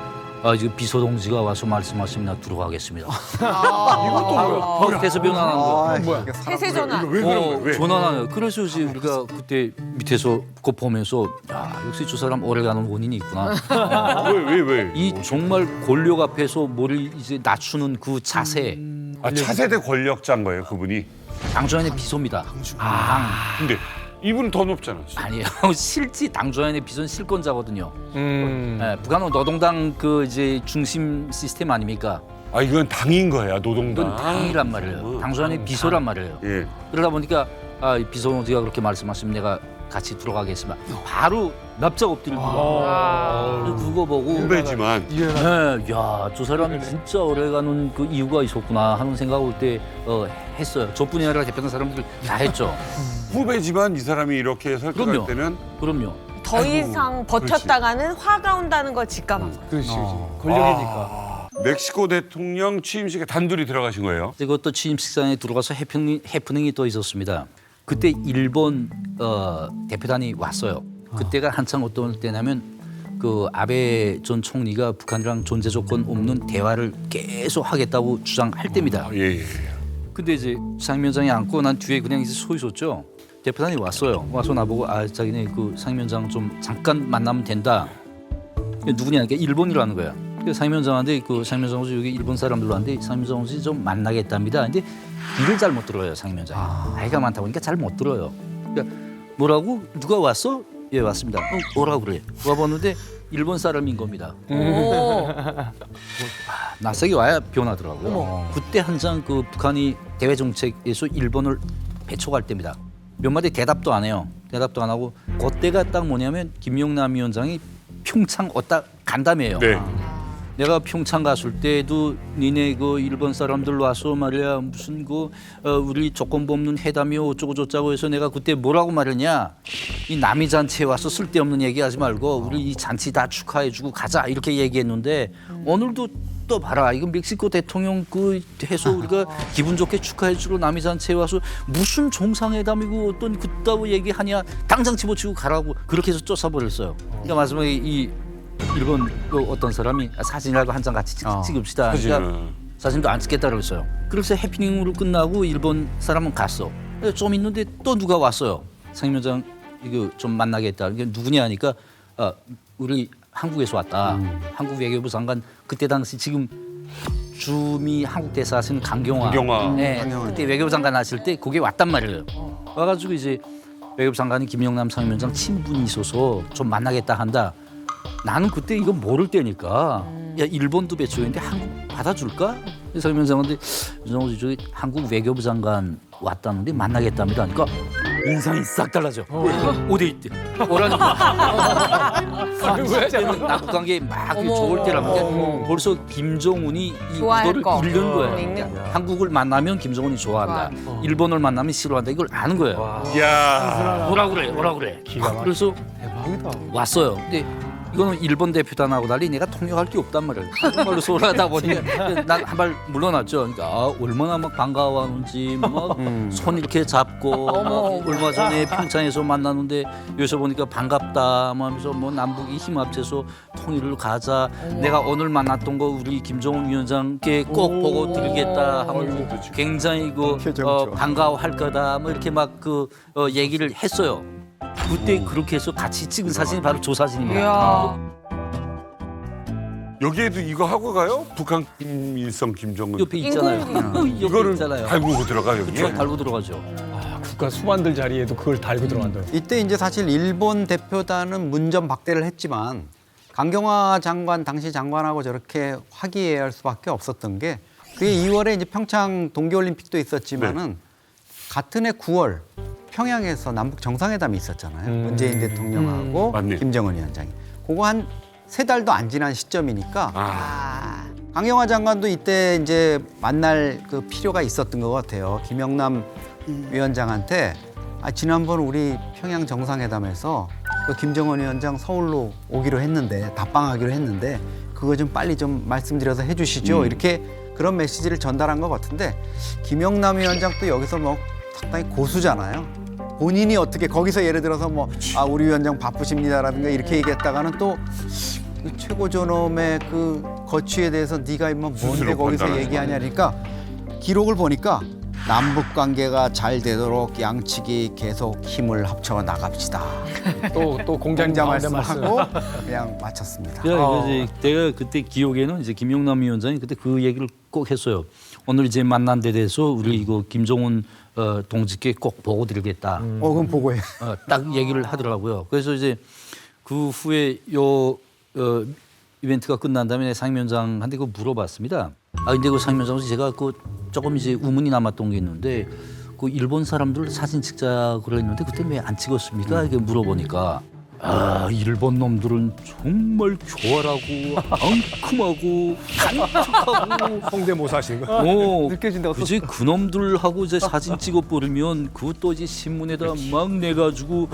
이제 비서 동지가 와서 말씀하시면 들어가겠습니다. 이것도 뭐야? 대서 변환한 거. 세세 전환. 왜 그런 거야? 전환하는. 그래서 이제 우리가 그때 밑에서 그거 보면서 역시 저 사람 오래가는 원인이 있구나. 왜? 이 정말 권력 앞에서 머리 이제 낮추는 그 자세. 차세대 권력자인 거예요, 그분이. 당주안의 비서입니다. 근데 이분은 더 높잖아. 아니에요. 실제 당주안의 비서는 실권자거든요. 북한은 노동당 그 이제 중심 시스템 아닙니까? 이건 당인 거야, 노동당. 이건 당이란 말이에요. 당주안의 비서란 말이에요. 예. 그러다 보니까 비서가 그렇게 말씀하시면 내가 같이 들어가겠습니다. 바로 납작 엎드리고 그거 보고 후배지만 저 사람이 진짜 오래가는 그 이유가 있었구나 하는 생각을 그때 했어요. 저뿐이 아니라 대표단 사람들 다 했죠. 후배지만 이 사람이 이렇게 설득할 때는 그럼요. 더 이상 버텼다가는 화가 온다는 걸 직감한 거예요. 그렇지. 권력이니까. 멕시코 대통령 취임식에 단둘이 들어가신 거예요? 그것도 취임식장에 들어가서 해프닝이 또 있었습니다. 그때 일본 대표단이 왔어요. 그때가 한창 어떤 때냐면 그 아베 전 총리가 북한이랑 존재 조건 없는 대화를 계속 하겠다고 주장할 때입니다. 예. 근데 이제 상임위원장이 앉고 난 뒤에 그냥 이제 서 있었죠. 대표단이 왔어요. 와서 나보고 자기네 그 상임위원장 좀 잠깐 만나면 된다. 누구냐? 그러니까 일본이라는 거야. 그 상임위원장한테 그 상임위원장 여기 일본 사람들로 왔는데 상임위원장 좀 만나겠답니다. 근데 일을 잘 못 들어요 상임위원장. 나이가 많다 보니까 잘 못 들어요. 그러니까 뭐라고? 누가 왔어? 예 왔습니다. 뭐라고 그래? 와봤는데 일본 사람인 겁니다. 낯세게 와야 변하더라고요. 그때 한창 그 북한이 대외 정책에서 일본을 배척할 때입니다. 몇 마디 대답도 안 해요. 대답도 안 하고 그때가 딱 뭐냐면 김영남 위원장이 평창 왔다 간다며요. 네. 내가 평창 갔을 때도 니네 그 일본 사람들 와서 말이야 무슨 그 우리 조건부 없는 회담이요 어쩌고 저쩌고 해서 내가 그때 뭐라고 말했냐 이 남이 잔치에 와서 쓸데없는 얘기하지 말고 우리 이 잔치 다 축하해주고 가자 이렇게 얘기했는데 오늘도 또 봐라 이거 멕시코 대통령 그 해서 우리가 기분 좋게 축하해주고 남이 잔치에 와서 무슨 정상회담이고 어떤 그따구 얘기하냐 당장 집어치고 가라고 그렇게 해서 쫓아버렸어요. 그러니까 마지막에 이 일본 그 어떤 사람이 사진이라도 한 장 같이 찍읍시다. 그러니까 사진도 안 찍겠다 그랬어요. 그래서 해피닝으로 끝나고 일본 사람은 갔어. 좀 있는데 또 누가 왔어요. 상임위원장 이거 좀 만나겠다. 이게 누구냐 하니까 우리 한국에서 왔다. 한국 외교부 장관 그때 당시 지금 주미 한국 대사 하시는 강경화. 네, 그때 외교부 장관 하실 때 거기 왔단 말이에요. 와가지고 이제 외교부 장관이 김영남 상임위원장 친분이 있어서 좀 만나겠다 한다. 나는 그때 이거 모를 때니까 야 일본도 배추인데 한국 받아줄까? 상임위원장한테 저기 한국 외교부 장관 왔다는데 만나겠답니다 하니까 인상이 싹 달라져. 어디 있대? 오라는 거야. 그때는 남북 관계 막 좋을 때라면 벌써 김정은이 이거를 읽는 거예요. 그러니까 한국을 만나면 김정은이 좋아한다. 일본을 만나면 싫어한다. 이걸 아는 거예요. 야. 오라 그래. 그래서 왔어요. 근데 이거는 일본 대표단하고 달리 내가 통역할 게 없단 말이에요. 한국말로 소리하다 보니까 난 한 발 물러났죠. 그러니까 얼마나 막 반가워하는지 막 손 이렇게 잡고 얼마 전에 평창에서 만났는데 여기서 보니까 반갑다 하면서 뭐 남북이 힘 합쳐서 통일을 가자. 내가 오늘 만났던 거 우리 김정은 위원장께 꼭 보고 드리겠다 하면 굉장히 반가워할 거다. 뭐 이렇게 막 얘기를 했어요. 그때 그렇게 해서 같이 찍은 사진이 바로 저 사진입니다. 여기에도 이거 하고 가요? 북한 김일성 김정은 옆에 있잖아요. 옆에 이거를 있잖아요. 달고 들어가요. 여기. 그렇죠, 달고 들어가죠. 국가 수반들 자리에도 그걸 달고 들어간다. 이때 이제 사실 일본 대표단은 문전박대를 했지만 강경화 장관 당시 장관하고 저렇게 화기애애할 수밖에 없었던 게 그게 2월에 이제 평창 동계올림픽도 있었지만은 같은 해 9월 평양에서 남북 정상회담이 있었잖아요. 문재인 대통령하고 김정은 위원장이. 그거 한 3달도 안 지난 시점이니까 강경화 장관도 이때 이제 만날 그 필요가 있었던 것 같아요. 김영남 위원장한테 지난번 우리 평양 정상회담에서 그 김정은 위원장 서울로 오기로 했는데 답방하기로 했는데 그거 좀 빨리 좀 말씀드려서 해주시죠. 이렇게 그런 메시지를 전달한 것 같은데 김영남 위원장도 여기서 뭐 상당히 고수잖아요. 본인이 어떻게 거기서 예를 들어서 뭐 우리 위원장 바쁘십니다라든가 이렇게 얘기했다가는 또 최고 존엄의 그 거취에 대해서 네가 임마 뭔데 거기서 얘기하냐니까 기록을 보니까 남북 관계가 잘 되도록 양측이 계속 힘을 합쳐 나갑시다. 또 공장장 말씀하고 그냥 마쳤습니다. 내가 그때 기억에는 이제 김영남 위원장이 그때 그 얘기를 꼭 했어요. 오늘 이제 만난 데 대해서 우리 이거 김정은 동지께 꼭 보고 드리겠다. 그럼 보고해. 딱 얘기를 하더라고요. 그래서 이제 그 후에 이벤트가 끝난 다음에 상임위원장한테 그거 물어봤습니다. 근데 그 상임위원장한테 제가 조금 이제 의문이 남았던 게 있는데 그 일본 사람들 사진 찍자 그랬는데 그때 왜 안 찍었습니까? 이렇게 물어보니까 일본 놈들은 정말 교활하고 앙큼하고 강력하고 성대모사 하시는 거? 느껴진다. 이제 그 놈들하고 이제 사진 찍어버리면 그것도 이제 신문에다 막 내가지고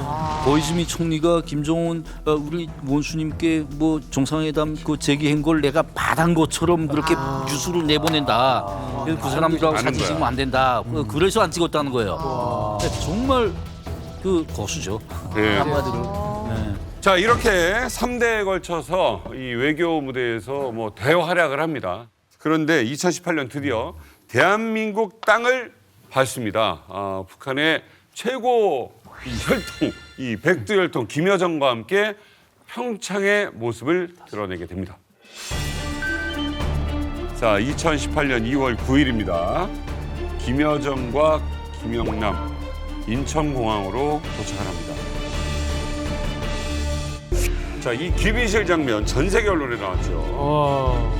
고이즈미 총리가 김정은 우리 원수님께 뭐 정상회담 그 제기한 걸 내가 받은 것처럼 그렇게 뉴스를 내보낸다. 그래서 그 사람들하고 사진 찍으면 안 된다. 그래서 안 찍었다는 거예요. 정말 그 고수죠. 네. 한마디로. 자, 이렇게 3대에 걸쳐서 이 외교 무대에서 뭐 대활약을 합니다. 그런데 2018년 드디어 대한민국 땅을 밟습니다. 북한의 최고 이 혈통, 이 백두혈통 김여정과 함께 평창의 모습을 드러내게 됩니다. 자, 2018년 2월 9일입니다. 김여정과 김영남 인천공항으로 도착을 합니다. 자, 이 귀빈실 장면 전 세계 언론에 나왔죠.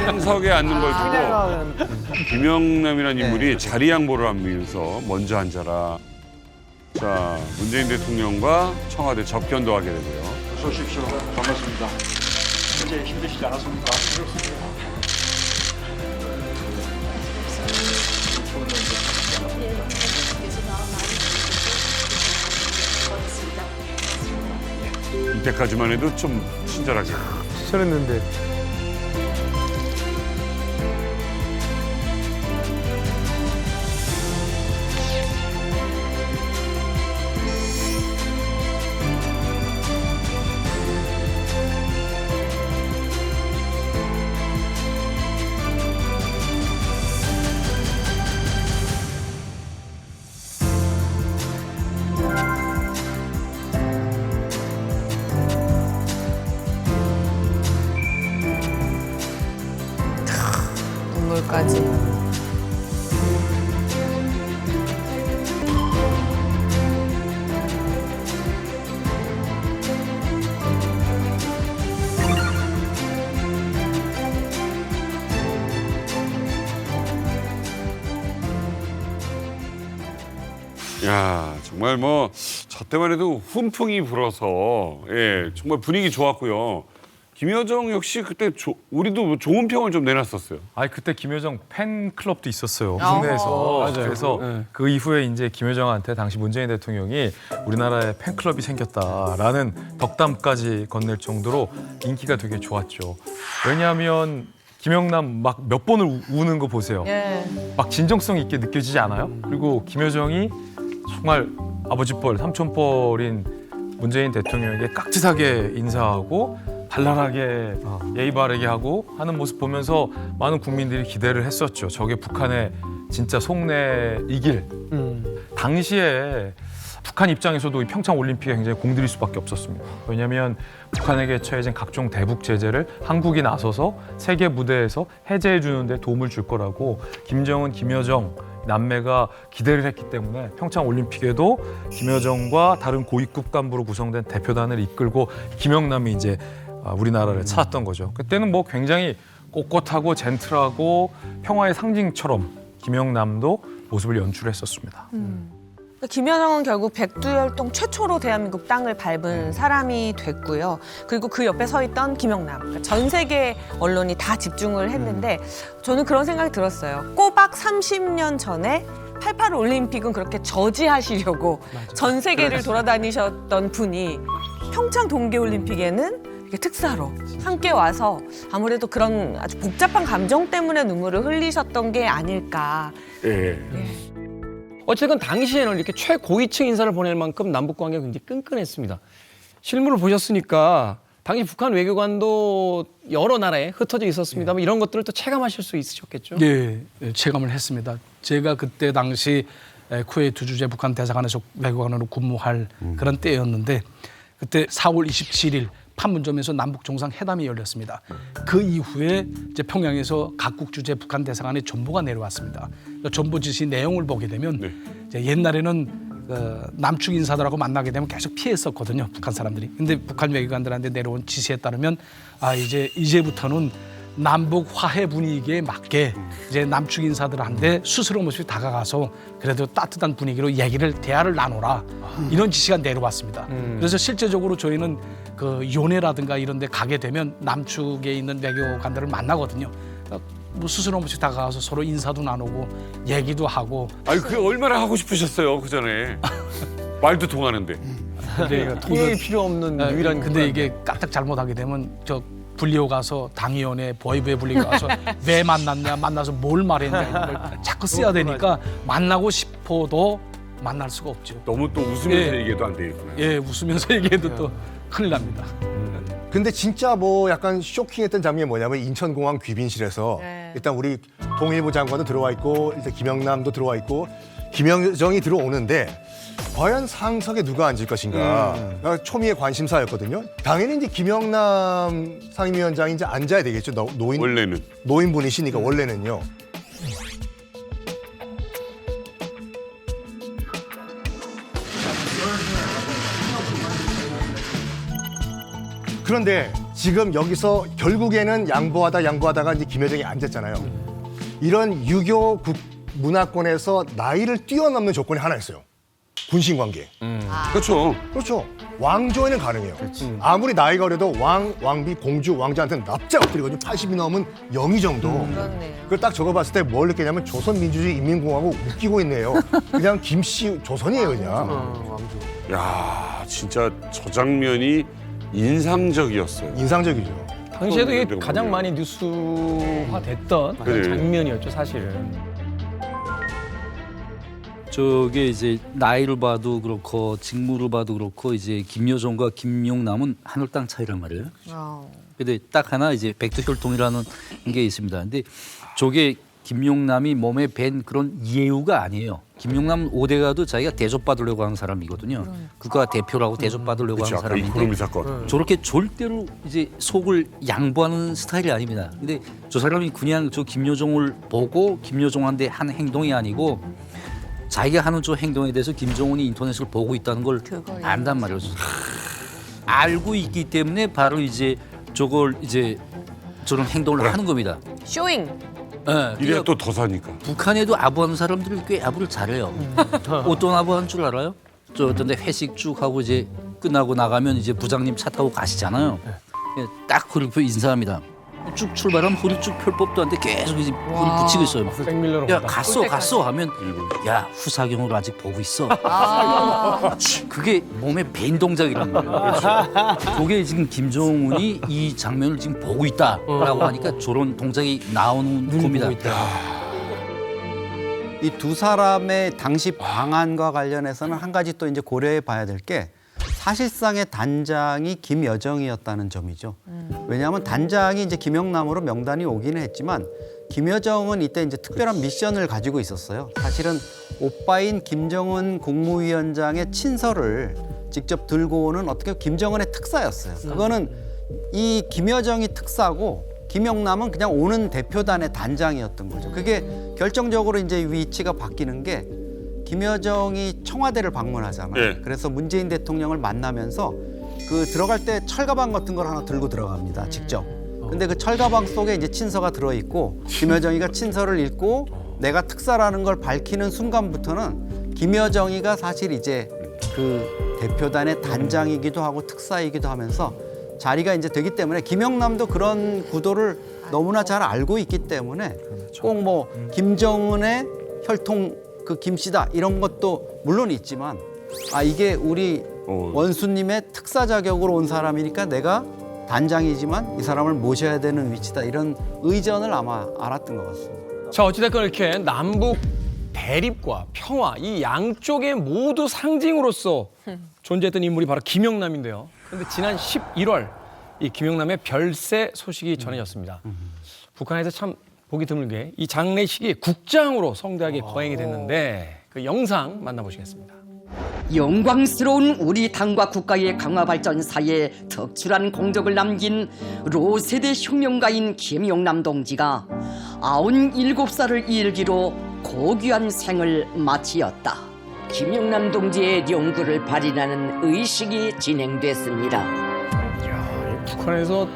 항석에 앉는 걸 두고 김영남이라는 인물이 자리 양보를 하면서 먼저 앉아라. 자, 문재인 대통령과 청와대 접견도 하게 되고요. 어서 오십시오. 반갑습니다. 현재 힘드시지 않았습니까? 이때까지만 해도 좀 친절하게. 친절했는데. 눈물까지. 야, 정말 뭐 저 때만 해도 훈풍이 불어서 예, 정말 분위기 좋았고요. 김여정 역시 그때 우리도 뭐 좋은 평을 좀 내놨었어요. 아니 그때 김여정 팬클럽도 있었어요. 아. 국내에서. 맞아요. 그래서 네. 그 이후에 이제 김여정한테 당시 문재인 대통령이 우리나라에 팬클럽이 생겼다라는 덕담까지 건넬 정도로 인기가 되게 좋았죠. 왜냐하면 김영남 막 몇 번을 우는 거 보세요. 예. 막 진정성 있게 느껴지지 않아요? 그리고 김여정이 정말 아버지뻘, 삼촌뻘인 문재인 대통령에게 깍듯하게 인사하고 발랄하게 예의 바르게 하고 하는 모습 보면서 많은 국민들이 기대를 했었죠. 저게 북한의 진짜 속내이길. 당시에 북한 입장에서도 이 평창 올림픽에 굉장히 공들일 수밖에 없었습니다. 왜냐하면 북한에게 처해진 각종 대북 제재를 한국이 나서서 세계 무대에서 해제해 주는데 도움을 줄 거라고 김정은, 김여정 남매가 기대를 했기 때문에 평창 올림픽에도 김여정과 다른 고위급 간부로 구성된 대표단을 이끌고 김영남이 이제 우리나라를 찾았던 거죠. 그때는 뭐 굉장히 꼿꼿하고 젠틀하고 평화의 상징처럼 김영남도 모습을 연출했었습니다. 김여정은 결국 백두혈통 최초로 대한민국 땅을 밟은 사람이 됐고요. 그리고 그 옆에 서 있던 김영남. 그러니까 전 세계 언론이 다 집중을 했는데 저는 그런 생각이 들었어요. 꼬박 30년 전에 88 올림픽은 그렇게 저지하시려고 전 세계를 돌아다니셨던 분이 평창 동계올림픽에는 이렇게 특사로 함께 와서 아무래도 그런 아주 복잡한 감정 때문에 눈물을 흘리셨던 게 아닐까. 예. 어쨌든 당시에는 이렇게 최고위층 인사를 보낼 만큼 남북 관계가 굉장히 끈끈했습니다. 실물을 보셨으니까 당시 북한 외교관도 여러 나라에 흩어져 있었습니다만 이런 것들을 또 체감하실 수 있으셨겠죠? 네, 체감을 했습니다. 제가 그때 당시 쿠웨이트 주재 북한 대사관에서 외교관으로 근무할 그런 때였는데 그때 4월 27일 판문점에서 남북 정상회담이 열렸습니다. 그 이후에 이제 평양에서 각국 주재 북한 대사관의 전보가 내려왔습니다. 전보 지시 내용을 보게 되면 이제 옛날에는 남측 인사들하고 만나게 되면 계속 피했었거든요, 북한 사람들이. 근데 북한 외교관들한테 내려온 지시에 따르면 이제부터는 남북 화해 분위기에 맞게 이제 남측 인사들한테 스스로 모습이 다가가서 그래도 따뜻한 분위기로 대화를 나눠라 이런 지시가 내려왔습니다. 그래서 실제적으로 저희는 그 요네라든가 이런 데 가게 되면 남측에 있는 외교관들을 만나거든요. 뭐 스스로 모습이 다가가서 서로 인사도 나누고 얘기도 하고. 아니 그게 얼마나 하고 싶으셨어요 그 전에 말도 통하는데. 통역이 필요 없는 유일한 근데 이게 까딱 잘못하게 되면 저 불리오 가서 당위원회 보이브에 불리고 가서 왜 만났냐, 만나서 뭘 말했냐 이걸 자꾸 써야 되니까 만나고 싶어도 만날 수가 없죠. 너무 또 웃으면서 얘기해도 안 되겠구나. 예, 웃으면서 얘기해도 또 큰일 납니다. 근데 진짜 뭐 약간 쇼킹했던 장면이 뭐냐면 인천공항 귀빈실에서 일단 우리 통일부 장관도 들어와 있고 이제 김영남도 들어와 있고 김여정이 들어오는데 과연 상석에 누가 앉을 것인가 초미의 관심사였거든요. 당연히 이제 김영남 상임위원장이 이제 앉아야 되겠죠. 원래는. 노인분이시니까 원래는요. 그런데 지금 여기서 결국에는 양보하다가 이제 김여정이 앉았잖아요. 이런 유교 문화권에서 나이를 뛰어넘는 조건이 하나 있어요. 군신 관계. 그렇죠. 그렇죠. 왕조에는 가능해요. 아무리 나이가 어려도 왕비, 공주, 왕자한테는 납작 엎드리거든요. 80이 넘은 영의 정도. 그렇네요. 그걸 딱 적어봤을 때 뭘 느끼냐면 조선민주주의 인민공화국 웃기고 있네요. 그냥 김씨 조선이에요, 그냥. 야, 진짜 저 장면이 인상적이었어요. 인상적이죠. 당시에도 이게 가장 많이 뉴스화됐던 그래. 장면이었죠, 사실은. 저게 이제 나이를 봐도 그렇고 직무를 봐도 그렇고 이제 김여정과 김용남은 하늘 땅 차이란 말이에요. 근데 딱 하나 이제 백두혈통이라는 게 있습니다. 근데 저게 김용남이 몸에 밴 그런 예우가 아니에요. 김용남은 오대 가도 자기가 대접받으려고 하는 사람이거든요. 국가 대표라고 대접받으려고 그렇죠. 하는 아까 이코노미 사람인데 사건. 저렇게 절대로 이제 속을 양보하는 스타일이 아닙니다. 근데 저 사람이 그냥 저 김여정을 보고 김여정한테 한 행동이 아니고 자기가 하는 저 행동에 대해서 김정은이 인터넷을 보고 있다는 걸 안단 말이에요. 알고 있기 때문에 바로 이제 저걸 이제 저런 행동을 하는 겁니다. 쇼잉. 네, 이래야 또 더 사니까. 북한에도 아부하는 사람들이 꽤 아부를 잘해요. 어떤 아부하는 줄 알아요? 저 어떤데 회식 쭉 하고 이제 끝나고 나가면 이제 부장님 차 타고 가시잖아요. 딱 그렇게 인사합니다. 쭉 출발하면 허리 쭉 펼 법도 안 돼 계속 이제 허리 붙이고 있어요. 백밀러로 야 보다. 갔어 하면 야 후사경으로 아직 보고 있어. 그게 몸의 밴 동작이란 말이에요. 그게 지금 김정은이 이 장면을 지금 보고 있다라고 하니까 저런 동작이 나오는 겁니다. 이 두 사람의 당시 방안과 관련해서는 한 가지 또 이제 고려해 봐야 될 게 사실상의 단장이 김여정이었다는 점이죠. 왜냐하면 단장이 이제 김영남으로 명단이 오기는 했지만 김여정은 이때 이제 특별한 미션을 가지고 있었어요. 사실은 오빠인 김정은 국무위원장의 친서를 직접 들고 오는 어떻게 김정은의 특사였어요. 그거는 이 김여정이 특사고 김영남은 그냥 오는 대표단의 단장이었던 거죠. 그게 결정적으로 이제 위치가 바뀌는 게 김여정이 청와대를 방문하잖아요. 네. 그래서 문재인 대통령을 만나면서 그 들어갈 때 철가방 같은 걸 하나 들고 들어갑니다. 직접. 근데 그 철가방 속에 이제 친서가 들어있고 김여정이가 친서를 읽고 내가 특사라는 걸 밝히는 순간부터는 김여정이가 사실 이제 그 대표단의 단장이기도 하고 특사이기도 하면서 자리가 이제 되기 때문에 김영남도 그런 구도를 너무나 잘 알고 있기 때문에 꼭 뭐 김정은의 혈통 그 김씨다 이런 것도 물론 있지만 아 이게 우리 원수님의 특사 자격으로 온 사람이니까 내가 단장이지만 이 사람을 모셔야 되는 위치다 이런 의전을 아마 알았던 것 같습니다. 자, 어찌됐건 이렇게 남북 대립과 평화 이 양쪽의 모두 상징으로서 존재했던 인물이 바로 김영남인데요. 그런데 지난 11월 이 김영남의 별세 소식이 전해졌습니다. 북한에서 참 보기 드물게 이 장례식이 국장으로 성대하게 거행이 됐는데 그 영상 만나보시겠습니다. 영광스러운 우리 당과 국가의 강화 발전사에 특출한 공적을 남긴 로세대 혁명가인 김용남 동지가 97살을 일기로 고귀한 생을 마치었다. 김용남 동지의 영구를 발인하는 의식이 진행됐습니다. 이야, 북한에서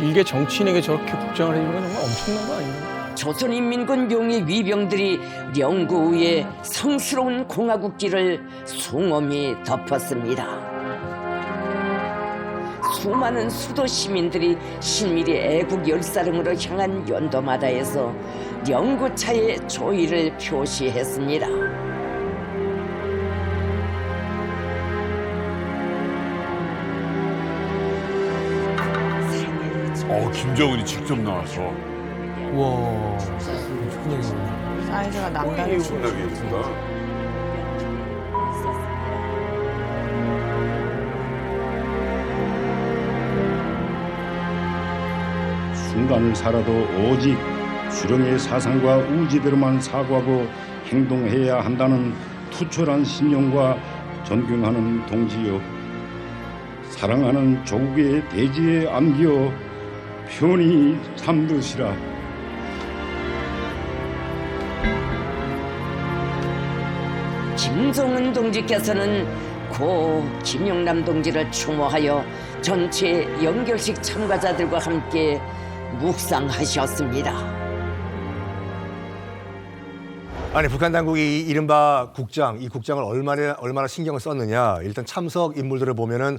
일개 정치인에게 저렇게 국장을 해주는 건 정말 엄청난 거 아닙니까? 조선인민군 용의 위병들이 영구 위에 성스러운 공화국기를 숭엄히 덮었습니다. 수많은 수도 시민들이 신밀히 애국 열사령으로 향한 연도마다에서 영구차의 조의를 표시했습니다. 김정은이 직접 나와서. 와. 사이즈가 남다르죠. 엄청나게 예쁘다. 순간을 살아도 오직 수령의 사상과 우지대로만 사고하고 행동해야 한다는 투철한 신념과 존경하는 동지여, 사랑하는 조국의 대지에 안겨 편히 잠드시라. 김정은 동지께서는 고 김영남 동지를 추모하여 전체 영결식 참가자들과 함께 묵상하셨습니다. 아니 북한 당국이 이 이른바 국장, 이 국장을 얼마나 신경을 썼느냐. 일단 참석 인물들을 보면은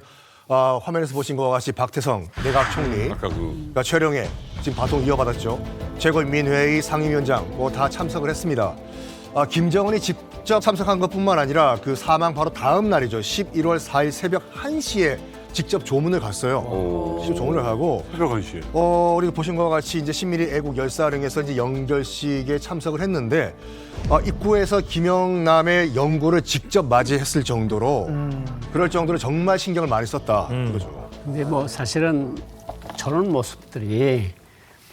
화면에서 보신 것과 같이 박태성 내각 총리, 그러니까 최령해 지금 바통 이어받았죠. 최고인민회의 상임위원장 다 참석을 했습니다. 김정은이 직접 참석한 것뿐만 아니라 그 사망 바로 다음 날이죠. 11월 4일 새벽 1시에 직접 조문을 갔어요. 직접 조문을 하고 새벽 1시에. 우리가 보신 것과 같이 이제 신미리 애국 열사릉에서 이제 영결식에 참석을 했는데 입구에서 김영남의 영구를 직접 맞이했을 정도로 그럴 정도로 정말 신경을 많이 썼다. 그거죠. 근데 뭐 사실은 저런 모습들이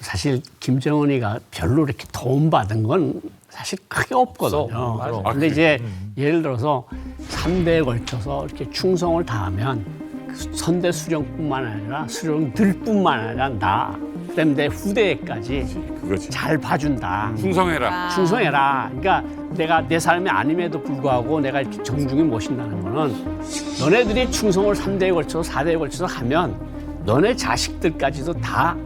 사실 김정은이가 별로 이렇게 도움받은 건 사실 크게 없거든요. 근데 이제 예를 들어서 3대에 걸쳐서 이렇게 충성을 다하면 선대 수령뿐만 아니라 수령들뿐만 아니라 나, 그다음에 내 후대까지 잘 봐준다. 충성해라. 그러니까 내가 내 삶이 아님에도 불구하고 내가 이렇게 정중히 모신다는 거는 너네들이 충성을 3대에 걸쳐서 4대에 걸쳐서 하면 너네 자식들까지도 다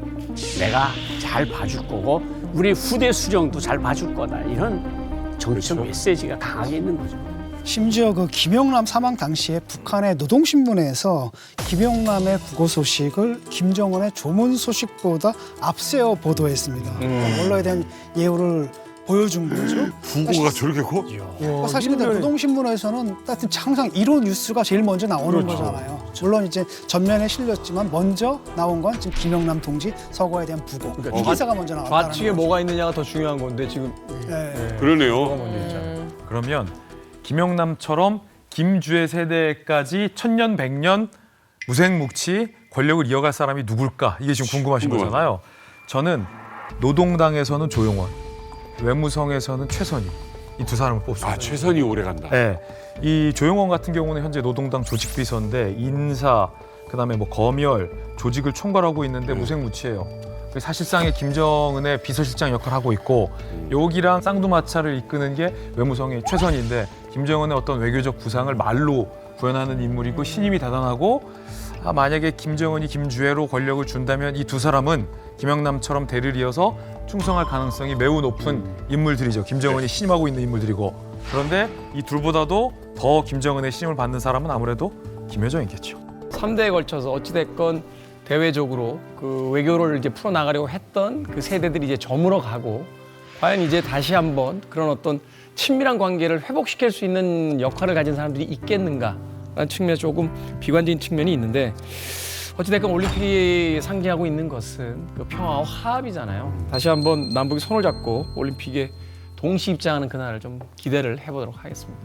내가 잘 봐줄 거고 우리 후대 수령도 잘 봐줄 거다. 이런 정치적 메시지가 강하게 있는 거죠. 심지어 그 김영남 사망 당시에 북한의 노동신문에서 김영남의 부고 소식을 김정은의 조문 소식보다 앞세워 보도했습니다. 원로에 대한 예우를 보여준 거죠. 부고가 저렇게 커? 사실 근데 노동신문에서는 하여튼 항상 이런 뉴스가 제일 먼저 나오는 거잖아요. 물론 이제 전면에 실렸지만 먼저 나온 건 지금 김영남 동지 서거에 대한 부고. 이 기사가 먼저 나왔다는 좌측에 거죠. 뭐가 있느냐가 더 중요한 건데 지금. 그러네요. 그러면 김영남처럼 김주의 세대까지 천년 백년 무색묵치 권력을 이어갈 사람이 누굴까? 이게 지금 궁금하신 거잖아요. 저는 노동당에서는 조용원, 외무성에서는 최선희 이 두 사람을 뽑습니다. 최선희 오래 간다. 네, 이 조용원 같은 경우는 현재 노동당 조직비서인데 인사, 그다음에 뭐 검열, 조직을 총괄하고 있는데 무색무취해요. 사실상의 김정은의 비서실장 역할을 하고 있고 여기랑 쌍두마차를 이끄는 게 외무성의 최선희인데 김정은의 어떤 외교적 구상을 말로 구현하는 인물이고 신임이 대단하고 만약에 김정은이 김주애로 권력을 준다면 이 두 사람은 김영남처럼 대를 이어서 충성할 가능성이 매우 높은 인물들이죠. 김정은이 신임하고 있는 인물들이고 그런데 이 둘보다도 더 김정은의 신임을 받는 사람은 아무래도 김여정이겠죠. 3대에 걸쳐서 어찌됐건 대외적으로 그 외교를 이제 풀어나가려고 했던 그 세대들이 이제 저물어 가고 과연 이제 다시 한번 그런 어떤 친밀한 관계를 회복시킬 수 있는 역할을 가진 사람들이 있겠는가라는 측면에서 조금 비관적인 측면이 있는데 어찌됐건 올림픽이 상징하고 있는 것은 그 평화와 화합이잖아요. 다시 한번 남북이 손을 잡고 올림픽에 동시 입장하는 그날을 좀 기대를 해보도록 하겠습니다.